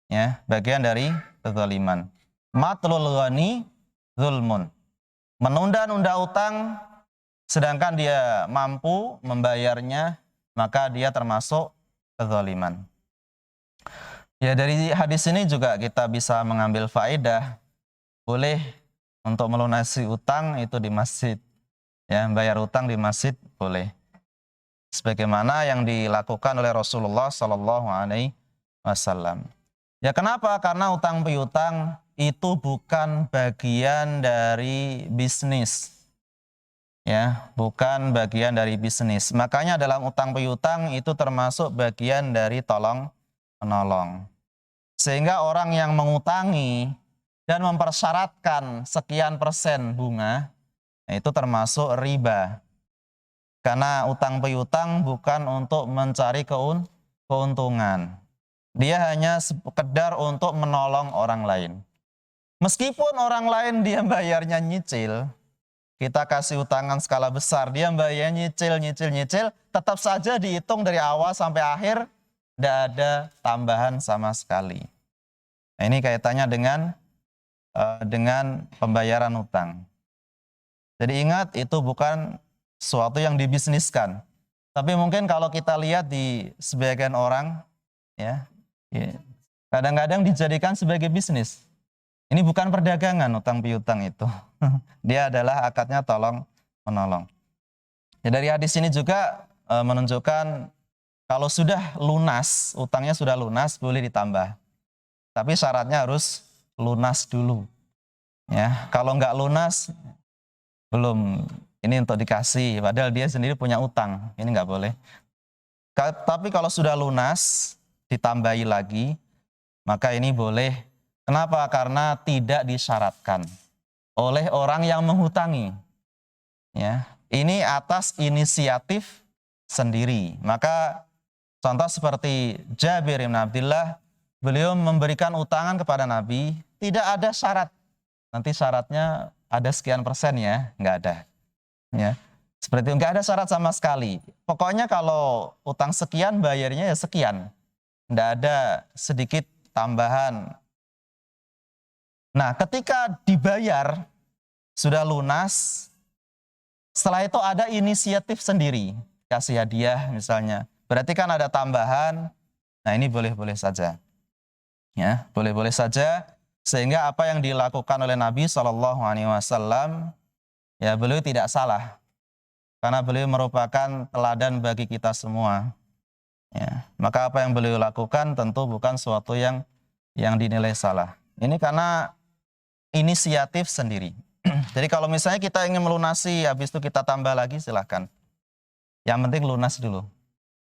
Ya, bagian dari kezaliman. Matlul ghani zulmun. Menunda-nunda utang sedangkan dia mampu membayarnya, maka dia termasuk kezaliman. Ya, dari hadis ini juga kita bisa mengambil faedah, boleh untuk melunasi utang itu di masjid. Ya, bayar utang di masjid boleh. Sebagaimana yang dilakukan oleh Rasulullah SAW. Ya, kenapa? Karena utang piutang itu bukan bagian dari bisnis. Ya, bukan bagian dari bisnis. Makanya dalam utang piutang itu termasuk bagian dari tolong menolong. Sehingga orang yang mengutangi dan mempersyaratkan sekian persen bunga, itu termasuk riba. Karena utang piutang bukan untuk mencari keuntungan. Dia hanya sekedar untuk menolong orang lain. Meskipun orang lain dia bayarnya nyicil, kita kasih utangan skala besar, dia bayar nyicil, tetap saja dihitung dari awal sampai akhir, tidak ada tambahan sama sekali. Nah, ini kaitannya dengan pembayaran utang. Jadi ingat, itu bukan sesuatu yang dibisniskan. Tapi mungkin kalau kita lihat di sebagian orang, ya kadang-kadang dijadikan sebagai bisnis. Ini bukan perdagangan utang piutang itu. Dia adalah akadnya tolong menolong. Ya, dari hadis ini juga menunjukkan kalau sudah lunas, utangnya sudah lunas, boleh ditambah. Tapi syaratnya harus lunas dulu. Ya, kalau nggak lunas, belum, ini untuk dikasih, padahal dia sendiri punya utang, ini nggak boleh. Tapi kalau sudah lunas, ditambahi lagi, maka ini boleh. Kenapa? Karena tidak disyaratkan oleh orang yang menghutangi. Ya, ini atas inisiatif sendiri. Maka contoh seperti Jabir bin Abdullah, beliau memberikan utangan kepada Nabi, tidak ada syarat. Nanti syaratnya ada sekian persen ya, nggak ada. Ya, seperti itu, nggak ada syarat sama sekali. Pokoknya kalau utang sekian, bayarnya ya sekian. Nggak ada sedikit tambahan. Nah, ketika dibayar, sudah lunas, setelah itu ada inisiatif sendiri, kasih hadiah misalnya. Berarti kan ada tambahan, nah ini boleh-boleh saja. Ya, boleh-boleh saja, sehingga apa yang dilakukan oleh Nabi SAW, ya beliau tidak salah. Karena beliau merupakan teladan bagi kita semua. Ya, maka apa yang beliau lakukan tentu bukan suatu yang dinilai salah. Ini karena inisiatif sendiri. Jadi kalau misalnya kita ingin melunasi, habis itu kita tambah lagi, silahkan. Yang penting lunas dulu.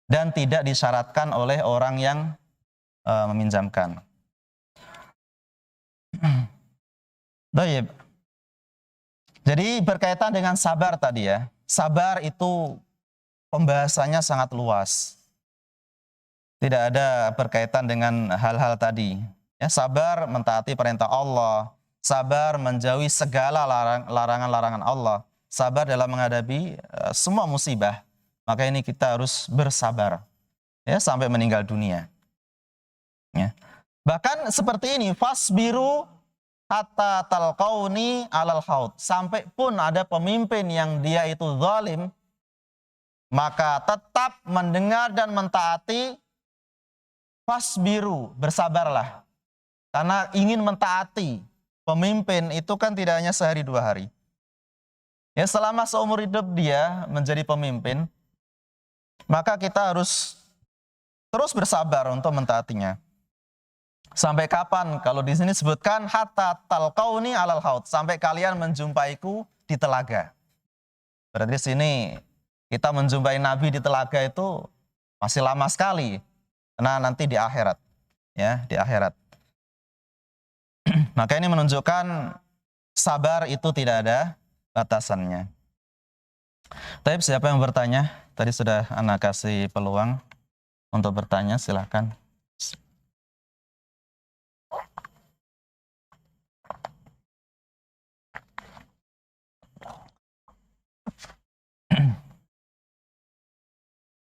Dan tidak disyaratkan oleh orang yang meminjamkan. Baik. Jadi berkaitan dengan sabar tadi ya. Sabar itu pembahasannya sangat luas. Tidak ada berkaitan dengan hal-hal tadi. Ya, sabar mentaati perintah Allah, sabar menjauhi segala larangan-larangan Allah, sabar dalam menghadapi semua musibah. Maka ini kita harus bersabar ya sampai meninggal dunia. Ya. Bahkan seperti ini, fasbiru hatta talqauni alal haud. Sampai pun ada pemimpin yang dia itu zalim, maka tetap mendengar dan mentaati, fasbiru, bersabarlah. Karena ingin mentaati pemimpin itu kan tidak hanya sehari dua hari. Ya, selama seumur hidup dia menjadi pemimpin, maka kita harus terus bersabar untuk mentaatinya. Sampai kapan? Kalau di sini sebutkan hatta talqauni alal haud, sampai kalian menjumpaiku di telaga. Berarti di sini kita menjumpai Nabi di telaga itu masih lama sekali. Karena nanti di akhirat, ya, di akhirat. Maka ini menunjukkan sabar itu tidak ada batasannya. Tapi siapa yang bertanya? Tadi sudah Ana kasih peluang untuk bertanya, silahkan.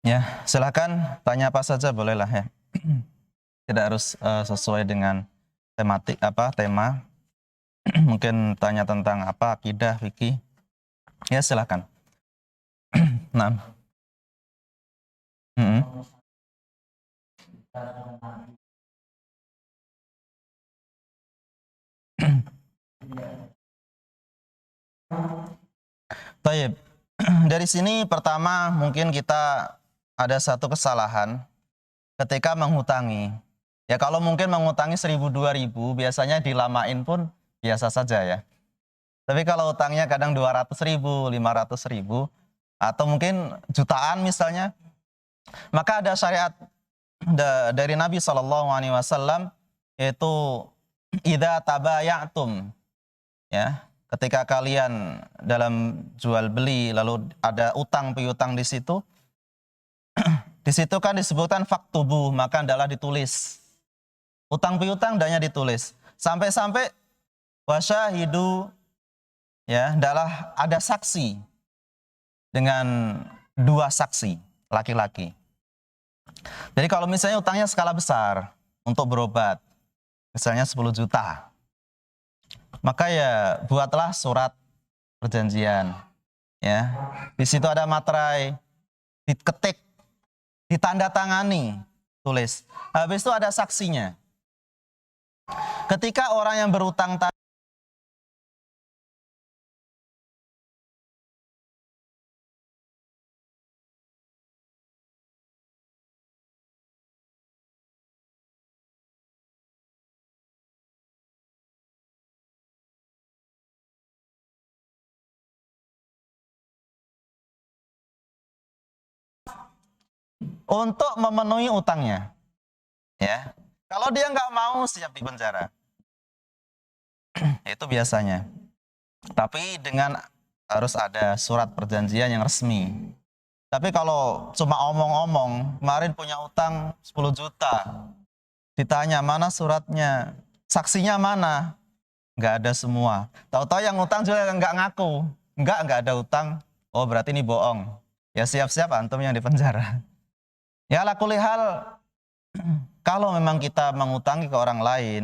Ya, silahkan tanya apa saja bolehlah ya. Tidak harus sesuai dengan tematik tema. Mungkin tanya tentang apa, akidah, fikih. Ya, silahkan. Nah. Baik. Dari sini pertama mungkin kita ada satu kesalahan ketika menghutangi. Ya, kalau mungkin mengutangi 1.000, 2.000 biasanya dilamain pun biasa saja ya. Tapi kalau utangnya kadang 200.000, 500.000 atau mungkin jutaan misalnya, maka ada syariat dari Nabi SAW, yaitu idza tabayatum, ya, ketika kalian dalam jual beli lalu ada utang piutang di situ, di situ kan disebutkan faktubu, maka adalah ditulis. Utang piutang hendaknya ditulis. Sampai-sampai wasyahidu, ya, adalah ada saksi dengan 2 saksi laki-laki. Jadi kalau misalnya utangnya skala besar untuk berobat, misalnya 10 juta, maka ya buatlah surat perjanjian. Ya, di situ ada materai, diketik, ditandatangani, tulis. Habis itu ada saksinya. Ketika orang yang berutang tadi untuk memenuhi utangnya, ya, kalau dia nggak mau siap di penjara. Itu biasanya. Tapi dengan harus ada surat perjanjian yang resmi. Tapi kalau cuma omong-omong, kemarin punya utang 10 juta, ditanya mana suratnya, saksinya mana, nggak ada semua. Tahu-tahu yang utang juga nggak ngaku, nggak ada utang. Oh, berarti ini bohong. Ya siap-siap antum yang di penjara. Ya ala kulli hal, kalau memang kita mengutangi ke orang lain,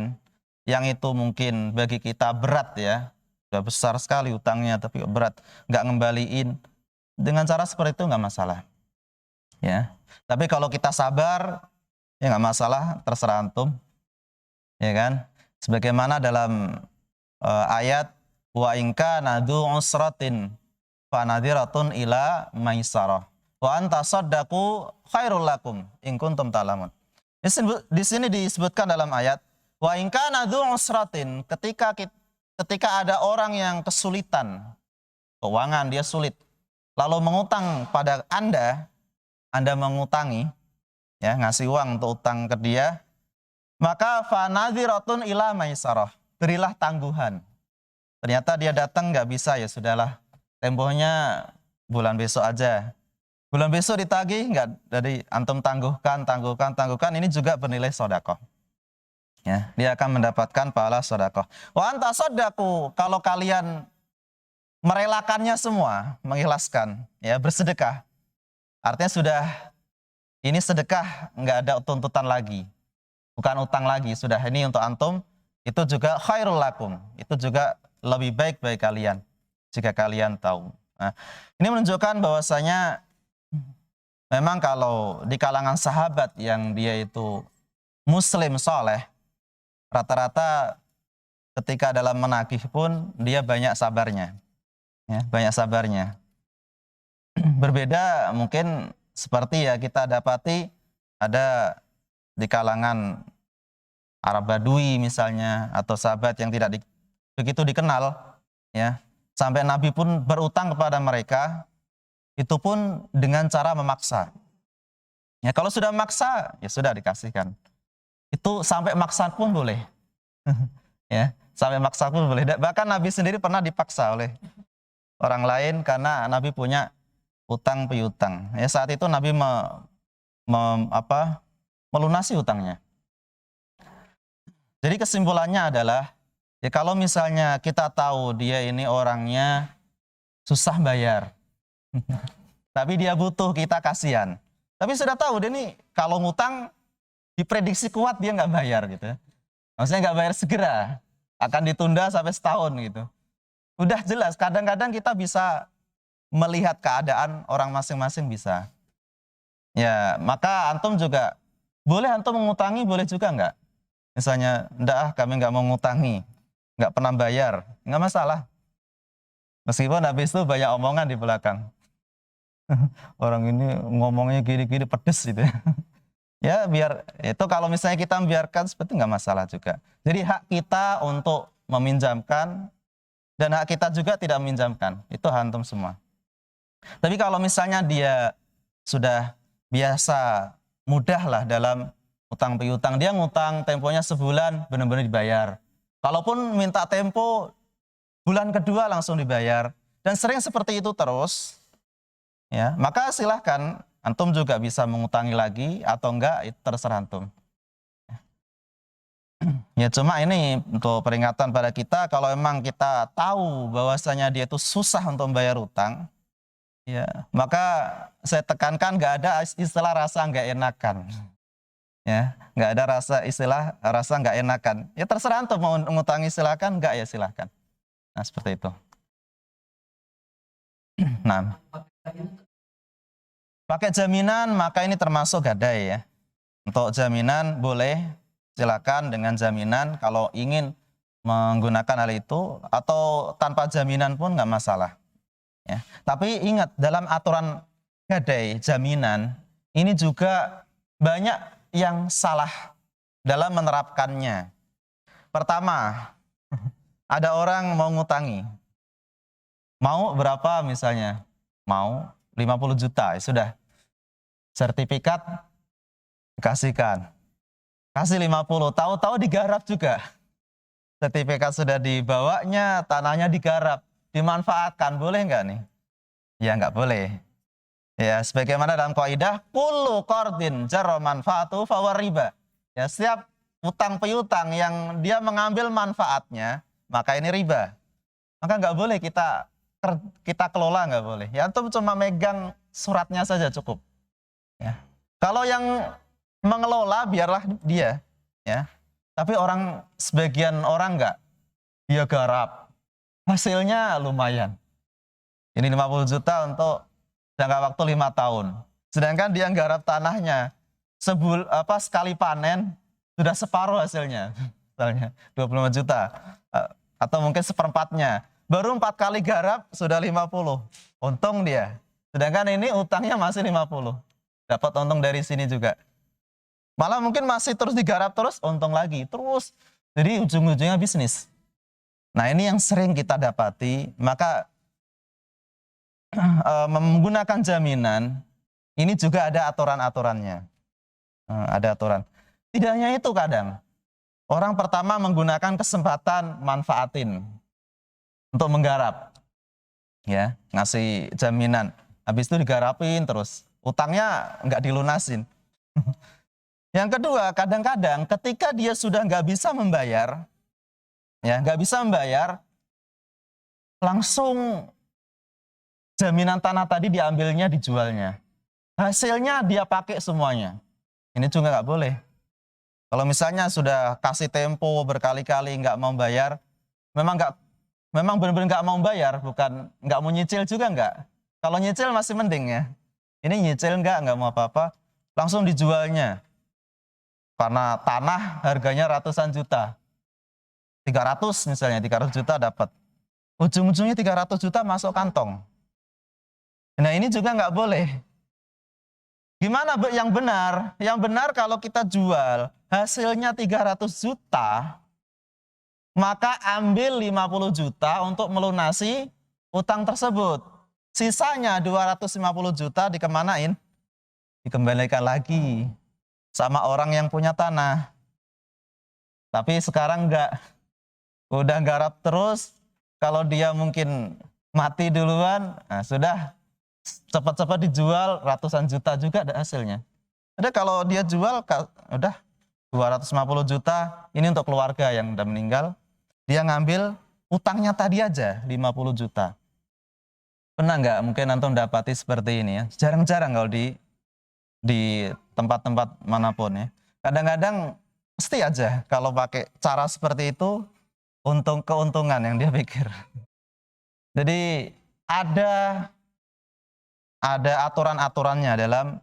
yang itu mungkin bagi kita berat ya, sudah besar sekali utangnya tapi berat, nggak ngembaliin, dengan cara seperti itu nggak masalah. Ya, tapi kalau kita sabar, ya nggak masalah, terserah antum, ya kan? Sebagaimana dalam ayat wa inka nadu usratin fanadiratun ila maisarah wa anta saddaqu khairul lakum in kuntum ta'lamun. Di sini disebutkan dalam ayat wa in kana dzu usratin, ketika ada orang yang kesulitan keuangan, dia sulit, lalu mengutang pada Anda mengutangi, ya, ngasih uang untuk utang ke dia, maka fa nadhiratun ila maisarah, berilah tangguhan. Ternyata dia datang nggak bisa, ya sudahlah, tempohnya bulan besok aja. Bulan besok ditagih, enggak, dari antum tangguhkan, ini juga bernilai sedekah. Ya, dia akan mendapatkan pahala sedekah. Wa anta sadaqu, kalau kalian merelakannya semua, mengikhlaskan, ya, bersedekah. Artinya sudah ini sedekah, enggak ada tuntutan lagi. Bukan utang lagi, sudah ini untuk antum, itu juga khairul lakum. Itu juga lebih baik bagi kalian jika kalian tahu. Nah, ini menunjukkan bahwasanya memang kalau di kalangan sahabat yang dia itu muslim soleh, rata-rata ketika dalam menagih pun dia banyak sabarnya. Ya, banyak sabarnya. Berbeda mungkin seperti ya kita dapati ada di kalangan Arab Badui misalnya, atau sahabat yang tidak begitu dikenal, ya, sampai Nabi pun berutang kepada mereka, itu pun dengan cara memaksa. Ya, kalau sudah maksa, ya sudah dikasihkan. Itu sampai maksa pun boleh. Ya, sampai maksa pun boleh. Bahkan Nabi sendiri pernah dipaksa oleh orang lain karena Nabi punya utang piutang. Ya, saat itu Nabi melunasi utangnya. Jadi kesimpulannya adalah, ya kalau misalnya kita tahu dia ini orangnya susah bayar, tapi dia butuh, kita kasihan. Tapi sudah tahu dia ini kalau ngutang diprediksi kuat dia nggak bayar gitu. Maksudnya nggak bayar segera, akan ditunda sampai setahun gitu. Udah jelas, kadang-kadang kita bisa melihat keadaan orang masing-masing bisa. Ya, maka antum juga boleh antum mengutangi, boleh juga enggak. Misalnya, enggak, kami enggak mau ngutangi, enggak pernah bayar, enggak masalah. Meskipun habis itu banyak omongan di belakang. Orang ini ngomongnya gini-gini pedes gitu ya. Ya biar, itu kalau misalnya kita membiarkan seperti enggak masalah juga. Jadi hak kita untuk meminjamkan, dan hak kita juga tidak meminjamkan, itu hak antum semua. Tapi kalau misalnya dia sudah biasa, mudah lah dalam utang piutang, dia ngutang temponya sebulan benar-benar dibayar. Kalaupun minta tempo bulan kedua langsung dibayar, dan sering seperti itu terus, ya, maka silahkan antum juga bisa mengutangi lagi atau enggak, itu terserah antum. Ya, cuma ini untuk peringatan pada kita, kalau memang kita tahu bahwasanya dia itu susah untuk membayar utang, ya, maka saya tekankan nggak ada istilah rasa nggak enakan. Ya, nggak ada rasa nggak enakan. Ya terserah antum mau ngutangi silakan, nggak ya silakan. Nah, seperti itu. Nah, pakai jaminan maka ini termasuk gadai ya. Untuk jaminan boleh, silakan dengan jaminan kalau ingin menggunakan hal itu, atau tanpa jaminan pun nggak masalah. Ya. Tapi ingat, dalam aturan gadai jaminan ini juga banyak yang salah dalam menerapkannya. Pertama, ada orang mau ngutangi. Mau berapa misalnya? Mau 50 juta, ya sudah. Sertifikat dikasihkan. Kasih 50, tahu-tahu digarap juga. Sertifikat sudah dibawanya, tanahnya digarap, dimanfaatkan, boleh nggak nih? Ya nggak boleh. Ya, sebagaimana dalam kaidah kullu qardin jarra manfaatu fahuwa riba. Ya, setiap utang piutang yang dia mengambil manfaatnya, maka ini riba. Maka nggak boleh kita kelola, nggak boleh. Ya, antum cuma megang suratnya saja cukup. Ya. Kalau yang mengelola biarlah dia, ya. Tapi sebagian orang nggak, dia garap. Hasilnya lumayan. Ini 50 juta untuk jangka waktu 5 tahun. Sedangkan dia garap tanahnya sekali panen sudah separuh hasilnya. Misalnya 25 juta atau mungkin seperempatnya. Baru 4 kali garap sudah 50. Untung dia. Sedangkan ini utangnya masih 50. Dapat untung dari sini juga. Malah mungkin masih terus digarap terus, untung lagi. Terus. Jadi ujung-ujungnya bisnis. Nah, ini yang sering kita dapati. Maka menggunakan jaminan ini juga ada aturan-aturannya. Ada aturan. Tidak hanya itu, kadang orang pertama menggunakan kesempatan manfaatin untuk menggarap, ya, ngasih jaminan. Habis itu digarapin terus. Utangnya nggak dilunasin. Yang kedua, kadang-kadang ketika dia sudah nggak bisa membayar, ya nggak bisa membayar, langsung jaminan tanah tadi diambilnya, dijualnya. Hasilnya dia pakai semuanya. Ini juga nggak boleh. Kalau misalnya sudah kasih tempo berkali-kali nggak mau bayar, memang benar-benar nggak mau bayar, bukan nggak mau nyicil juga nggak. Kalau nyicil masih mending ya. Ini nyicil nggak mau apa-apa, langsung dijualnya. Karena tanah harganya ratusan juta. 300 misalnya, 300 juta dapat. Ujung-ujungnya 300 juta masuk kantong. Nah ini juga nggak boleh. Gimana yang benar? Yang benar kalau kita jual hasilnya 300 juta, maka ambil 50 juta untuk melunasi utang tersebut. Sisanya 250 juta dikemanain? Dikembalikan lagi sama orang yang punya tanah. Tapi sekarang enggak. Udah garap terus, kalau dia mungkin mati duluan, nah sudah cepat-cepat dijual ratusan juta juga ada hasilnya. Ada kalau dia jual udah 250 juta ini untuk keluarga yang udah meninggal, dia ngambil utangnya tadi aja 50 juta. Pernah nggak mungkin antum dapati seperti ini ya? Jarang-jarang kalau di tempat-tempat manapun ya. Kadang-kadang mesti aja kalau pakai cara seperti itu keuntungan yang dia pikir. Jadi ada aturan-aturannya dalam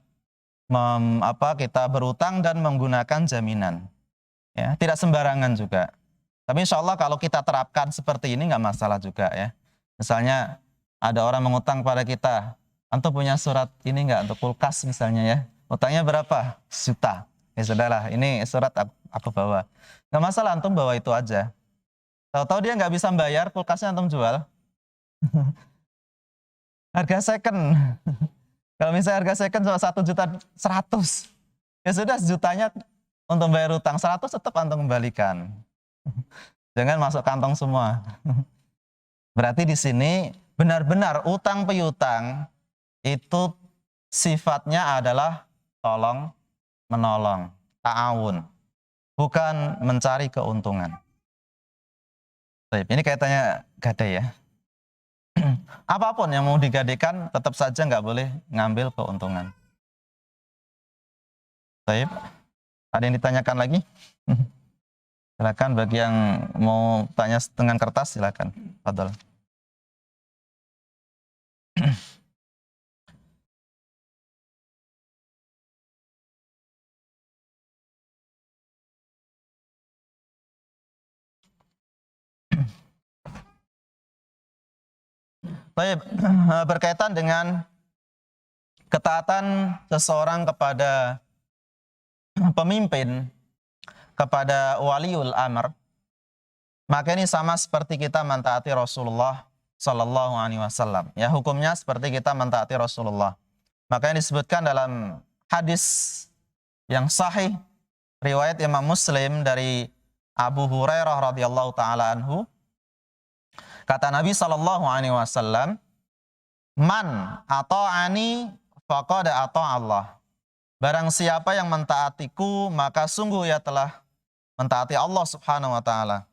kita berutang dan menggunakan jaminan. Ya, tidak sembarangan juga. Tapi insya Allah kalau kita terapkan seperti ini nggak masalah juga ya. Misalnya ada orang mengutang pada kita, antum punya surat ini nggak untuk kulkas misalnya ya, utangnya berapa? Juta. Ya sudahlah, ini surat aku bawa. Nggak masalah, antum bawa itu aja. Tahu-tahu dia nggak bisa bayar, kulkasnya antum jual. Harga second. Kalau misalnya harga second cuma 1.100.000, ya sudah sejutanya untuk bayar utang 100 tetap antum kembalikan. Jangan masuk kantong semua. Berarti di sini benar-benar utang piutang itu sifatnya adalah tolong menolong, ta'awun, bukan mencari keuntungan. Baik, ini kaitannya gadai ya. Apapun yang mau digadaikan tetap saja nggak boleh ngambil keuntungan. Baik, ada yang ditanyakan lagi? Silakan bagi yang mau tanya dengan kertas silakan. Fadhol. Baik, berkaitan dengan ketaatan seseorang kepada pemimpin, kepada waliul amr, maka ini sama seperti kita mentaati Rasulullah Sallallahu Alaihi Wasallam. Ya, hukumnya seperti kita mentaati Rasulullah. Maka yang disebutkan dalam hadis yang sahih riwayat Imam Muslim dari Abu Hurairah radhiyallahu taala anhu, kata Nabi Sallallahu Alaihi Wasallam, man ata'ani faqad ata Allah. Barang siapa yang mentaatiku, maka sungguh ia telah mentaati Allah Subhanahu wa taala.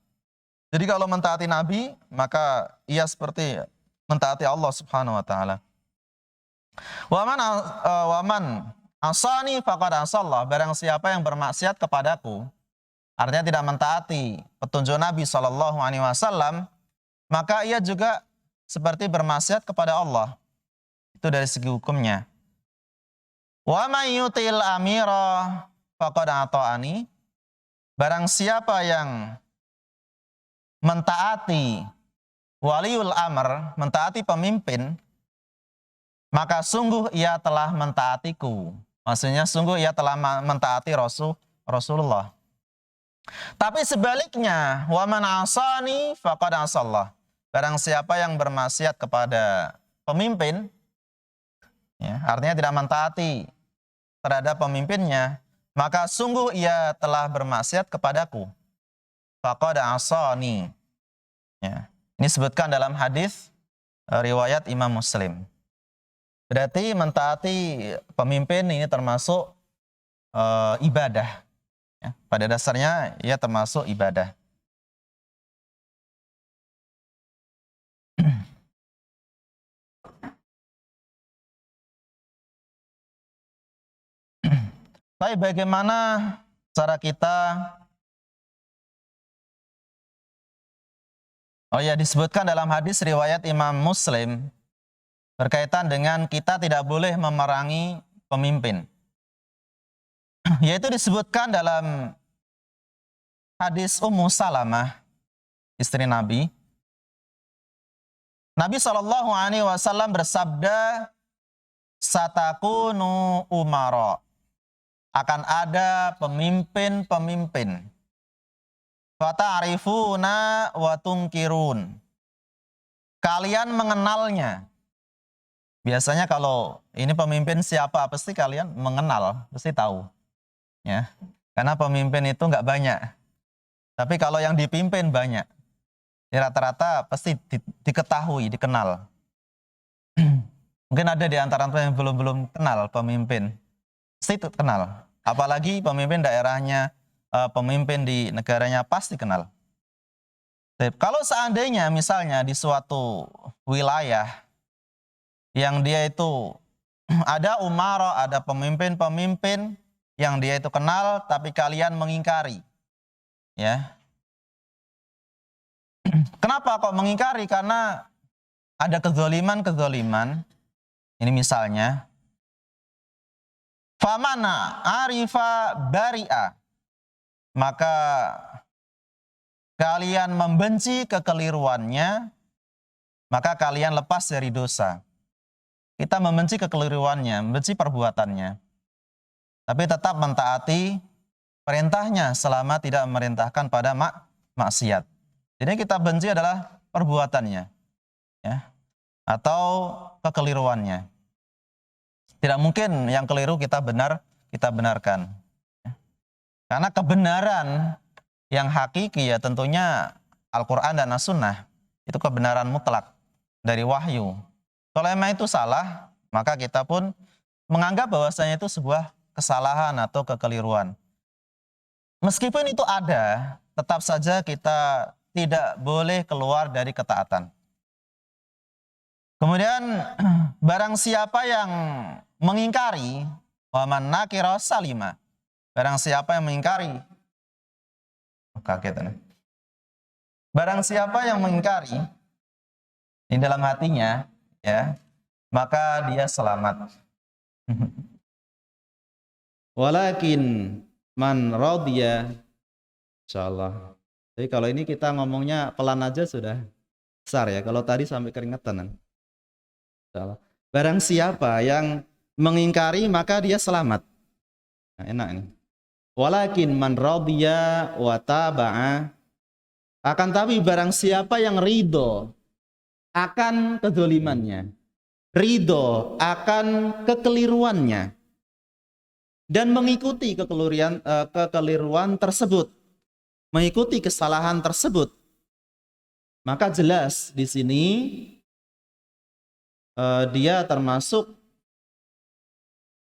Jadi kalau mentaati Nabi, maka ia seperti mentaati Allah Subhanahu wa taala. Wa man asani faqad asallah. Barang siapa yang bermaksiat kepadaku, artinya tidak mentaati petunjuk Nabi sallallahu alaihi wasallam, maka ia juga seperti bermaksiat kepada Allah. Itu dari segi hukumnya. Wa may yutil amira faqad ata'ani. Barang siapa yang mentaati waliul amr, mentaati pemimpin, maka sungguh ia telah mentaatiku. Maksudnya sungguh ia telah mentaati Rasulullah. Tapi sebaliknya, wa man asani faqad asallah. Barang siapa yang bermaksiat kepada pemimpin, ya, artinya tidak mentaati terhadap pemimpinnya, maka sungguh ia telah bermaksiat kepadaku. Faqad asani. Ya. Ini disebutkan dalam hadis riwayat Imam Muslim. Berarti mentaati pemimpin ini termasuk ibadah. Ya, pada dasarnya ia termasuk ibadah. Tapi bagaimana cara kita? Oh ya, disebutkan dalam hadis riwayat Imam Muslim berkaitan dengan kita tidak boleh memerangi pemimpin. Yaitu disebutkan dalam hadis Ummu Salamah, istri Nabi. Nabi SAW bersabda, satakunu umara. Akan ada pemimpin-pemimpin. Fata'rifuna wa tunkirun. Kalian mengenalnya. Biasanya kalau ini pemimpin siapa, pasti kalian mengenal, pasti tahu. Ya, karena pemimpin itu nggak banyak. Tapi kalau yang dipimpin banyak. Rata-rata pasti diketahui, dikenal. Mungkin ada di antara yang belum kenal pemimpin. Pasti itu kenal. Apalagi pemimpin daerahnya, pemimpin di negaranya pasti kenal. Kalau seandainya misalnya di suatu wilayah yang dia itu ada umara, ada pemimpin-pemimpin yang dia itu kenal, tapi kalian mengingkari. Ya. Kenapa kok mengingkari? Karena ada kezaliman. Ini misalnya, famana arifa bari'a, maka kalian membenci kekeliruannya, maka kalian lepas dari dosa. Kita membenci kekeliruannya, membenci perbuatannya, tapi tetap mentaati perintahnya selama tidak memerintahkan pada maksiat. Jadi kita benci adalah perbuatannya, ya, atau kekeliruannya. Tidak mungkin yang keliru kita benarkan. Karena kebenaran yang hakiki ya tentunya Al-Quran dan As-Sunnah. Itu kebenaran mutlak dari wahyu. Kalau emang itu salah, maka kita pun menganggap bahwasanya itu sebuah kesalahan atau kekeliruan. Meskipun itu ada, tetap saja kita tidak boleh keluar dari ketaatan. Kemudian barang siapa yang mengingkari, waman nakira salima. Barang siapa yang mengingkari, kaget. Barang siapa yang mengingkari di dalam hatinya, ya, maka dia selamat. Walakin man radiya, insyaallah. Jadi kalau ini kita ngomongnya pelan aja sudah besar ya. Kalau tadi sampai keringetan. Insyaallah. Barang siapa yang mengingkari maka dia selamat. Nah, enak ini. Walakin man radiya wa taba'a, akan tapi barang siapa yang ridho akan kedzalimannya, ridho akan kekeliruannya, dan mengikuti kekeliruan tersebut, mengikuti kesalahan tersebut, maka jelas di sini dia termasuk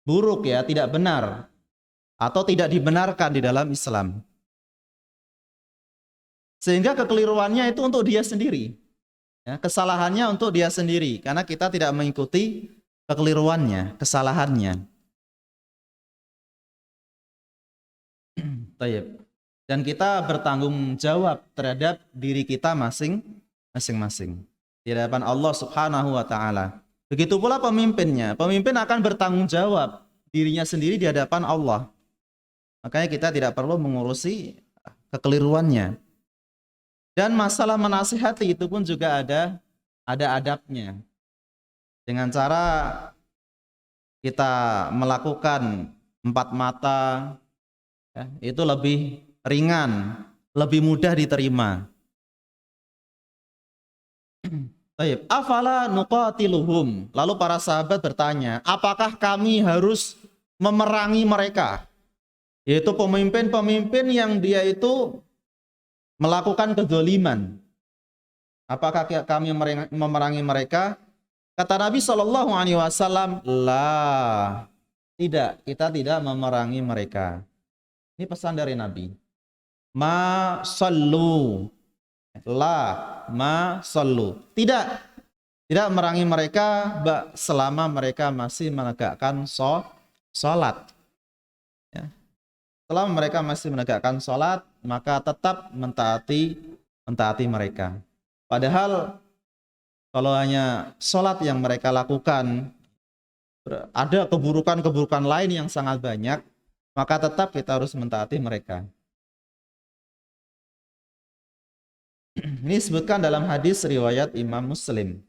buruk ya, tidak benar atau tidak dibenarkan di dalam Islam. Sehingga kekeliruannya itu untuk dia sendiri, ya, kesalahannya untuk dia sendiri, karena kita tidak mengikuti kekeliruannya, kesalahannya. Tayyib. Dan kita bertanggung jawab terhadap diri kita masing-masing di hadapan Allah Subhanahu wa taala. Begitu pula pemimpinnya. Pemimpin akan bertanggung jawab dirinya sendiri di hadapan Allah. Makanya kita tidak perlu mengurusi kekeliruannya. Dan masalah menasihati itu pun juga ada adabnya. Dengan cara kita melakukan 4 mata, ya, itu lebih ringan, lebih mudah diterima. Baik, afala nuqatiluhum. Lalu para sahabat bertanya, apakah kami harus memerangi mereka? Yaitu pemimpin-pemimpin yang dia itu melakukan kedzaliman. Apakah kami memerangi mereka? Kata Nabi Shallallahu Alaihi Wasallam, lah, tidak, kita tidak memerangi mereka. Ini pesan dari Nabi. Ma sallu, la, ma sallu. Tidak memerangi mereka selama mereka masih menegakkan sholat. Ya. Selama mereka masih menegakkan sholat, maka tetap mentaati mereka. Padahal kalau hanya sholat yang mereka lakukan, ada keburukan-keburukan lain yang sangat banyak, maka tetap kita harus mentaati mereka. Ini disebutkan dalam hadis riwayat Imam Muslim.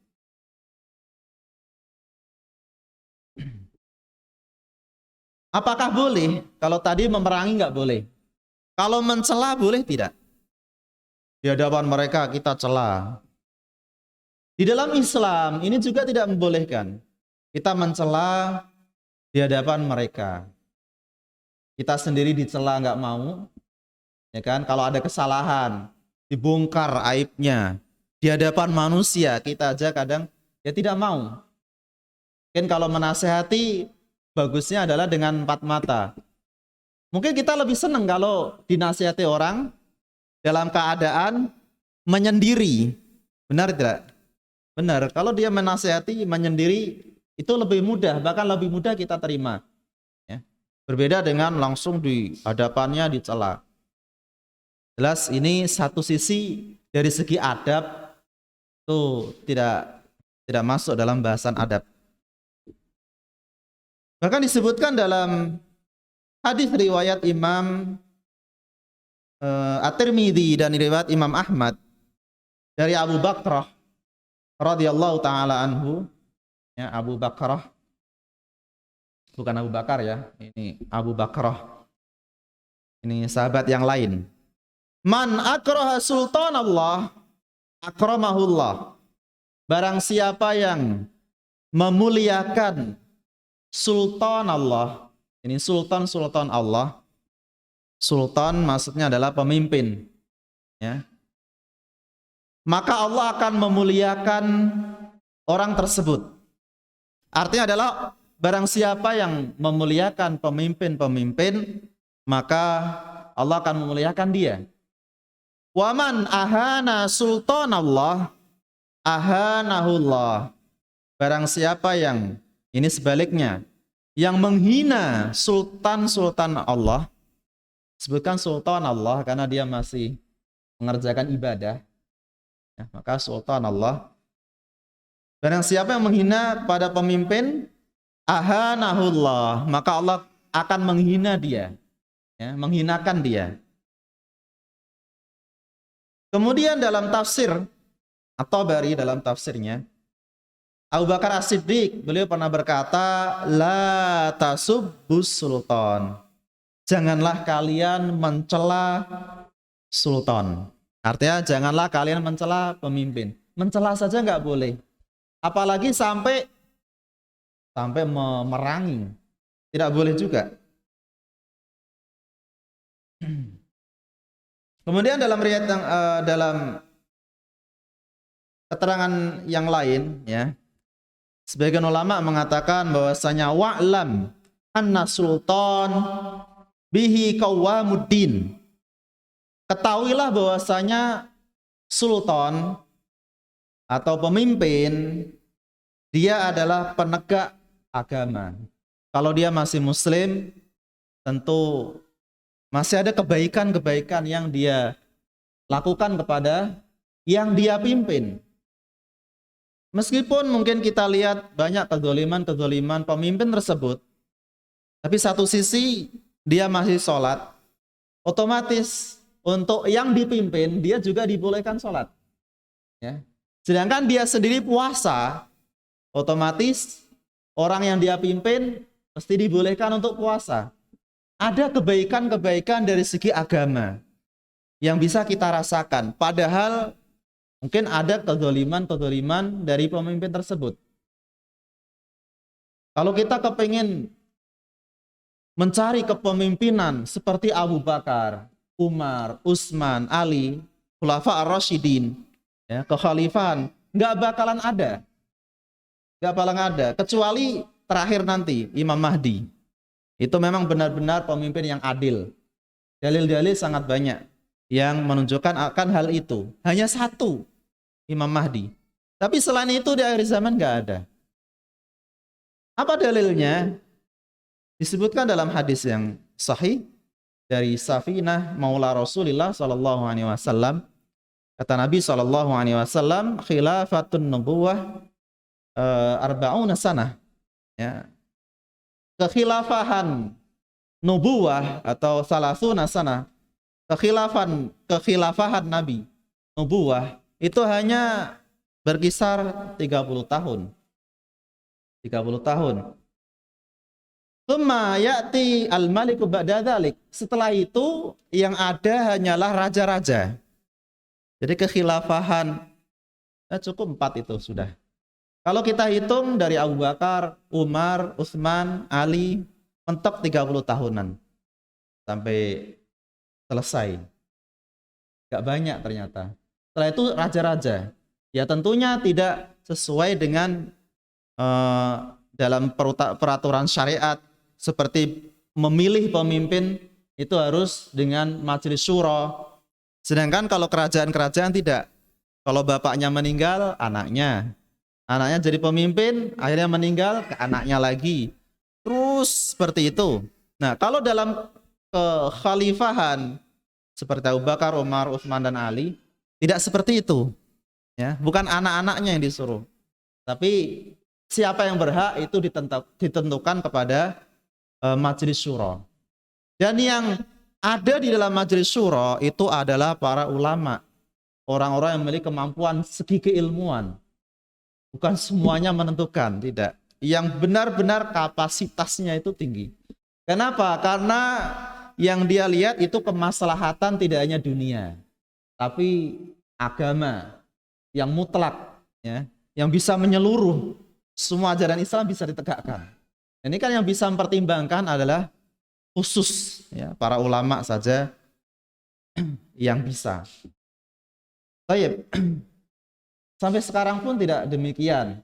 Apakah boleh? Kalau tadi memerangi nggak boleh. Kalau mencela boleh tidak? Di hadapan mereka kita cela. Di dalam Islam ini juga tidak membolehkan kita mencela di hadapan mereka. Kita sendiri dicela nggak mau, ya kan? Kalau ada kesalahan, dibongkar aibnya di hadapan manusia, kita aja kadang ya tidak mau. Mungkin kalau menasehati bagusnya adalah dengan empat mata. Mungkin kita lebih senang kalau dinasihati orang dalam keadaan menyendiri. Benar tidak? Benar, kalau dia menasihati menyendiri itu lebih mudah, bahkan lebih mudah kita terima. Ya. Berbeda dengan langsung di hadapannya dicela. Jelas ini satu sisi dari segi adab itu tidak masuk dalam bahasan adab. Bahkan disebutkan dalam hadis riwayat Imam At-Tirmidzi dan riwayat Imam Ahmad dari Abu Bakrah radhiyallahu taala anhu, ya, Abu Bakrah, bukan Abu Bakar ya, ini Abu Bakrah, ini sahabat yang lain. Man akraha sultan Allah akramahullah. Barang siapa yang memuliakan sultan Allah, ini sultan Allah. Sultan maksudnya adalah pemimpin, ya. Maka Allah akan memuliakan orang tersebut. Artinya adalah barang siapa yang memuliakan pemimpin-pemimpin, maka Allah akan memuliakan dia. Waman ahana sultan Allah ahanahullah. Barang siapa yang, ini sebaliknya, yang menghina sultan Allah, sebutkan sultan Allah karena dia masih mengerjakan ibadah. Ya, maka sultan Allah. Barang siapa yang menghina pada pemimpin, ahanahullah, maka Allah akan menghina dia, ya, menghinakan dia. Kemudian dalam tafsir At-Tabari, dalam tafsirnya Abu Bakar As-Siddiq, beliau pernah berkata, la tasubbus sultan. Janganlah kalian mencela sultan. Artinya janganlah kalian mencela pemimpin. Mencela saja nggak boleh. Apalagi sampai memerangi. Tidak boleh juga. Kemudian dalam riwayat dalam keterangan yang lain, ya, sebagian ulama mengatakan bahwasanya wa'lam anna sultan bihi qawamuddin. Ketahuilah bahwasanya sultan atau pemimpin dia adalah penegak agama. Kalau dia masih muslim, tentu masih ada kebaikan-kebaikan yang dia lakukan kepada yang dia pimpin. Meskipun mungkin kita lihat banyak kezaliman pemimpin tersebut, tapi satu sisi dia masih sholat, otomatis untuk yang dipimpin dia juga dibolehkan sholat. Ya. Sedangkan dia sendiri puasa, otomatis orang yang dia pimpin mesti dibolehkan untuk puasa. Ada kebaikan-kebaikan dari segi agama yang bisa kita rasakan. Padahal mungkin ada kezaliman dari pemimpin tersebut. Kalau kita kepingin mencari kepemimpinan seperti Abu Bakar, Umar, Utsman, Ali, Khulafa ar-Rasyidin, ya, kekhalifahan, nggak bakalan ada. Nggak paling ada, kecuali terakhir nanti Imam Mahdi. Itu memang benar-benar pemimpin yang adil. Dalil-dalil sangat banyak yang menunjukkan akan hal itu. Hanya satu, Imam Mahdi. Tapi selain itu di akhir zaman nggak ada. Apa dalilnya? Disebutkan dalam hadis yang sahih dari Safinah Maula Rasulullah sallallahu alaihi wasallam. Kata Nabi sallallahu alaihi wasallam, khilafatun nubuwah arba'una sanah. Ya. Kekhilafahan nubuwah atau salasuna sanah, kekhilafahan Nabi nubuwah itu hanya berkisar 30 tahun. 30 tahun. Tsumma ya'ti al-maliku ba'da dzalik. Setelah itu yang ada hanyalah raja-raja. Jadi kekhilafahan cukup 4 itu sudah. Kalau kita hitung dari Abu Bakar, Umar, Utsman, Ali, mentok 30 tahunan sampai selesai. Gak banyak ternyata. Setelah itu raja-raja. Ya tentunya tidak sesuai dengan dalam peraturan syariat, seperti memilih pemimpin itu harus dengan majelis syuro. Sedangkan kalau kerajaan-kerajaan tidak. Kalau bapaknya meninggal, anaknya jadi pemimpin, akhirnya meninggal ke anaknya lagi. Terus seperti itu. Nah, kalau dalam kekhalifahan seperti Abu Bakar, Umar, Utsman dan Ali, tidak seperti itu. Ya, bukan anak-anaknya yang disuruh. Tapi siapa yang berhak itu ditentukan kepada majelis syuro. Dan yang ada di dalam majelis syuro itu adalah para ulama, orang-orang yang memiliki kemampuan segi keilmuan. Bukan semuanya menentukan, tidak. Yang benar-benar kapasitasnya itu tinggi. Kenapa? Karena yang dia lihat itu kemaslahatan tidak hanya dunia, tapi agama yang mutlak, ya, yang bisa menyeluruh, semua ajaran Islam bisa ditegakkan. Ini kan yang bisa mempertimbangkan adalah khusus, ya, para ulama saja yang bisa. Baik. Sampai sekarang pun tidak demikian.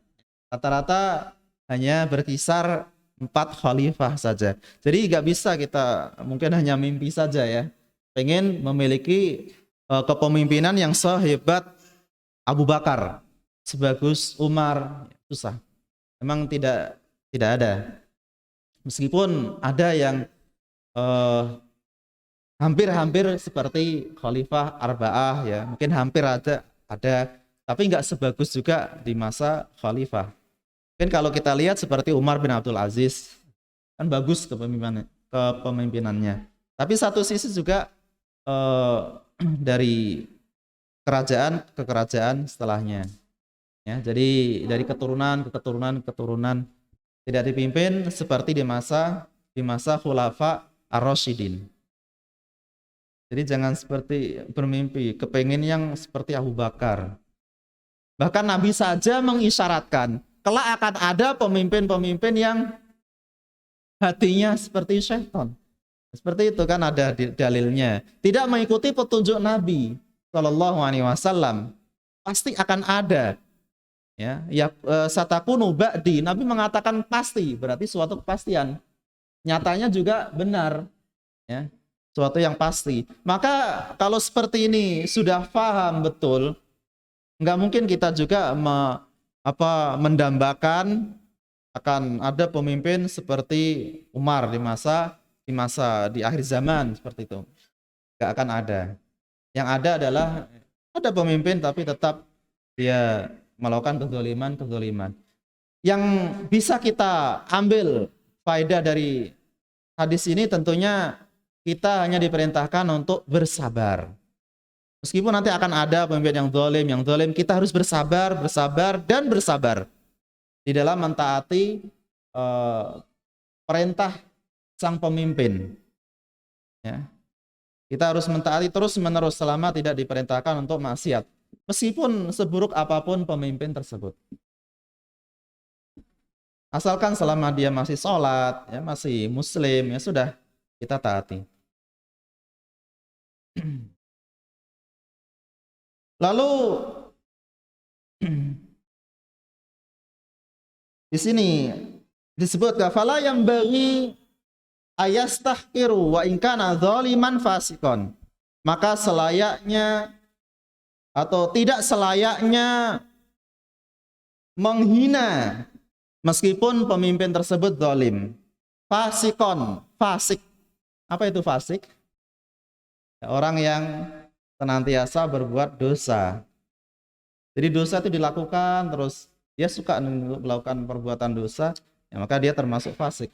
Rata-rata hanya berkisar 4 khalifah saja. Jadi nggak bisa kita mungkin hanya mimpi saja ya. Pengen memiliki kepemimpinan yang sehebat Abu Bakar, sebagus Umar, susah. Memang tidak ada. Meskipun ada yang hampir-hampir seperti Khalifah Arba'ah ya, mungkin hampir ada, tapi nggak sebagus juga di masa Khalifah. Mungkin kalau kita lihat seperti Umar bin Abdul Aziz, kan bagus kepemimpinannya. Tapi satu sisi juga dari kerajaan ke kerajaan setelahnya. Ya, jadi dari keturunan ke keturunan tidak dipimpin seperti di masa Khulafa Ar-Rasyidin. Jadi jangan seperti bermimpi kepengin yang seperti Abu Bakar. Bahkan Nabi saja mengisyaratkan kelak akan ada pemimpin-pemimpin yang hatinya seperti syaitan. Seperti itu kan ada dalilnya. Tidak mengikuti petunjuk Nabi Shallallahu Alaihi Wasallam, pasti akan ada. Ya, satakunu ba'di. Nabi mengatakan pasti, berarti suatu kepastian. Nyatanya juga benar, ya, suatu yang pasti. Maka kalau seperti ini sudah paham betul, nggak mungkin kita juga mendambakan akan ada pemimpin seperti Umar di akhir zaman seperti itu. Nggak akan ada. Yang ada adalah ada pemimpin tapi tetap dia melakukan kezaliman. Yang bisa kita ambil faedah dari hadis ini tentunya kita hanya diperintahkan untuk bersabar. Meskipun nanti akan ada pemimpin yang zalim, kita harus bersabar di dalam mentaati perintah sang pemimpin. Ya. Kita harus mentaati terus-menerus selama tidak diperintahkan untuk maksiat. Meskipun seburuk apapun pemimpin tersebut. Asalkan selama dia masih sholat, ya, masih muslim, ya sudah, kita taati. Lalu Di sini disebut fala yang bagi ayastahqiru wa in kana dzaliman fasikon. Maka selayaknya atau tidak selayaknya menghina meskipun pemimpin tersebut zalim. Fasikon, fasik. Apa itu fasik? Orang yang senantiasa berbuat dosa. Jadi dosa itu dilakukan terus dia suka melakukan perbuatan dosa, ya maka dia termasuk fasik.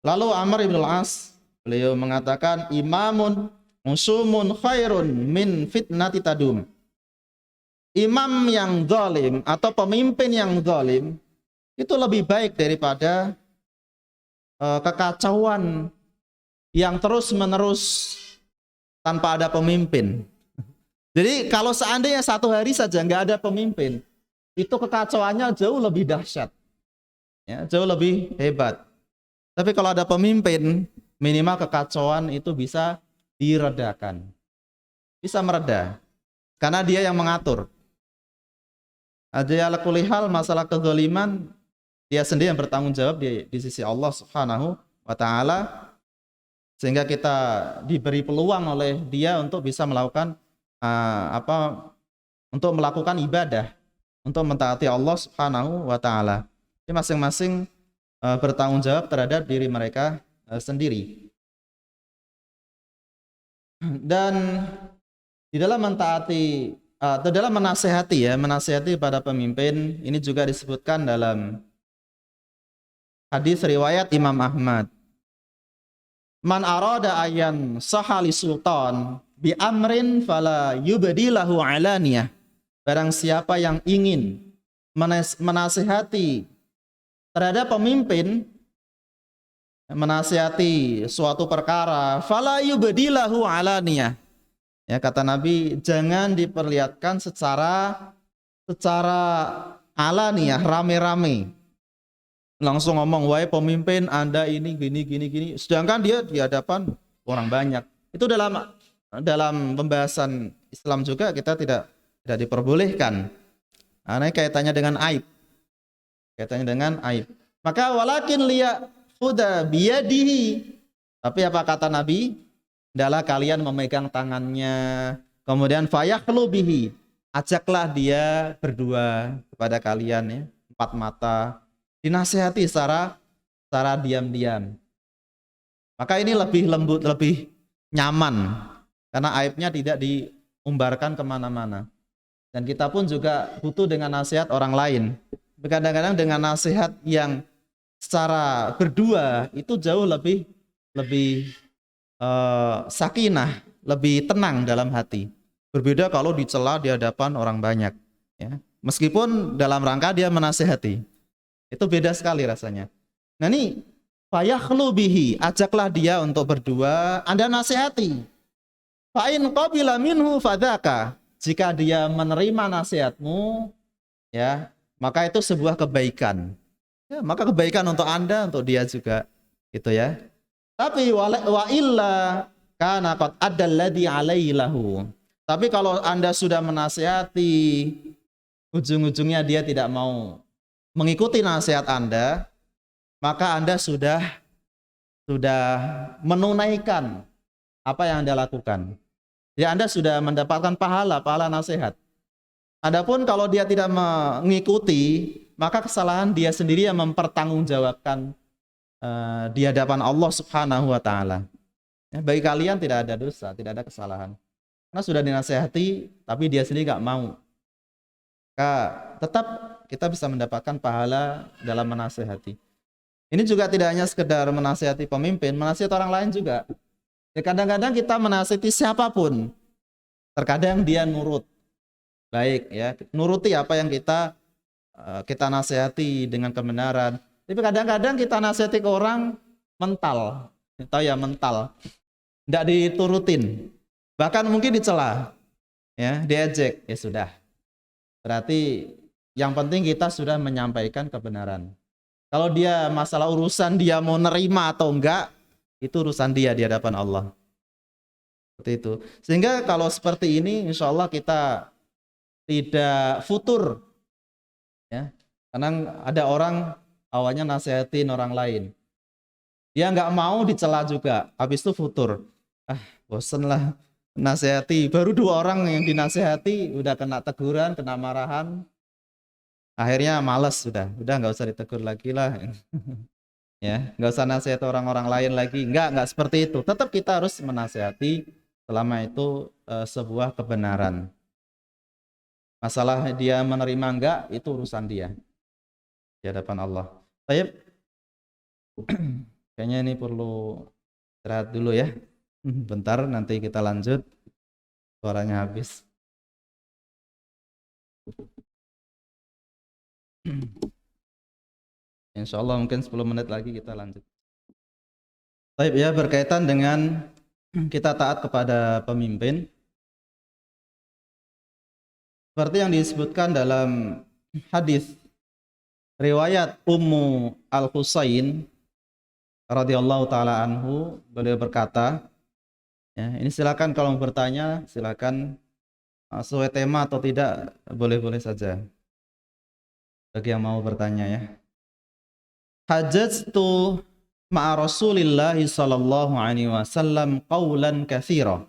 Lalu Amr ibn al-As beliau mengatakan imamun musumun khairun min fitnati tadum. Imam yang zalim atau pemimpin yang zalim itu lebih baik daripada kekacauan yang terus-menerus tanpa ada pemimpin. Jadi kalau seandainya satu hari saja nggak ada pemimpin, itu kekacauannya jauh lebih dahsyat, ya, jauh lebih hebat. Tapi kalau ada pemimpin, minimal kekacauan itu bisa diredakan, bisa mereda, karena dia yang mengatur. Aja ala kulli hal masalah kezaliman dia sendiri yang bertanggung jawab di sisi Allah Subhanahu wa taala, sehingga kita diberi peluang oleh dia untuk bisa melakukan untuk melakukan ibadah, untuk mentaati Allah Subhanahu wa taala. Jadi masing-masing bertanggung jawab terhadap diri mereka sendiri. Dan di dalam mentaati atau dalam menasihati pada pemimpin, ini juga disebutkan dalam hadis riwayat Imam Ahmad. Man arada ayan sahali sultan bi amrin fala yubdilahu alaniyah. Barang siapa yang ingin menasihati terhadap pemimpin, menasihati suatu perkara, fala yubdilahu alaniyah. Ya, kata Nabi, jangan diperlihatkan secara alaniyah, rame-rame. Langsung ngomong, wahai pemimpin, Anda ini gini. Sedangkan dia di hadapan orang banyak. Itu dalam pembahasan Islam juga kita tidak diperbolehkan. Karena kaitannya dengan aib. Maka walakin liya khuda biyadihi. Tapi apa kata Nabi? Adalah kalian memegang tangannya. Kemudian fayakhlu bihi. Ajaklah dia berdua kepada kalian, ya, empat mata. Dinasihati secara diam-diam. Maka ini lebih lembut, lebih nyaman. Karena aibnya tidak diumbarkan kemana-mana. Dan kita pun juga butuh dengan nasihat orang lain. Kadang-kadang dengan nasihat yang secara berdua itu jauh lebih sakinah, lebih tenang dalam hati. Berbeda kalau dicela di hadapan orang banyak. Ya. Meskipun dalam rangka dia menasihati. Itu beda sekali rasanya. Nah ini, fayakhlu bihi, ajaklah dia untuk berdua, Anda nasihati. Fa in qabila minhu fadzaka. Jika dia menerima nasihatmu, ya, maka itu sebuah kebaikan. Ya, maka kebaikan untuk Anda, untuk dia juga, gitu ya. Tapi wa illa kana qad addalladhi alaihi lahu. Tapi kalau Anda sudah menasihati, ujung-ujungnya dia tidak mau mengikuti nasihat Anda, maka Anda sudah menunaikan apa yang Anda lakukan. Ya, Anda sudah mendapatkan pahala nasihat. Adapun kalau dia tidak mengikuti, maka kesalahan dia sendiri yang mempertanggungjawabkan di hadapan Allah Subhanahu wa taala. Ya, bagi kalian tidak ada dosa, tidak ada kesalahan. Karena sudah dinasihati, tapi dia sendiri nggak mau. Maka tetap kita bisa mendapatkan pahala dalam menasihati. Ini juga tidak hanya sekedar menasihati pemimpin, menasihati orang lain juga. Ya, kadang-kadang kita menasihati siapapun, terkadang dia nurut. Baik, ya, nuruti apa yang kita nasihati dengan kebenaran. Tapi kadang-kadang kita nasihati ke orang mental, tahu ya, mental, tidak diturutin, bahkan mungkin dicela, ya, diejek, ya sudah. Berarti yang penting kita sudah menyampaikan kebenaran. Kalau dia masalah urusan dia mau nerima atau enggak, itu urusan dia di hadapan Allah. Seperti itu. Sehingga kalau seperti ini, insya Allah kita tidak futur, ya. Karena ada orang awalnya nasihatin orang lain, dia nggak mau dicela juga, habis itu futur. Bosen lah nasihati, baru 2 orang yang dinasihati udah kena teguran, kena marahan, akhirnya males, udah nggak usah ditegur lagi lah. Ya, nggak usah nasihat orang-orang lain lagi, nggak seperti itu. Tetap kita harus menasihati selama itu sebuah kebenaran. Masalah dia menerima enggak, itu urusan dia di hadapan Allah. Baik, kayaknya ini perlu istirahat dulu ya. Bentar, nanti kita lanjut. Suaranya habis. Insya Allah mungkin 10 menit lagi kita lanjut. Baik ya, berkaitan dengan kita taat kepada pemimpin. Seperti yang disebutkan dalam hadis riwayat Ummu Al-Husain radhiyallahu taala anhu, beliau berkata, ya, ini silakan kalau mau bertanya, silakan sesuai tema atau tidak, boleh-boleh saja. Bagi yang mau bertanya ya. Hajjatu ma'a Rasulillah sallallahu alaihi wasallam qaulan katsira.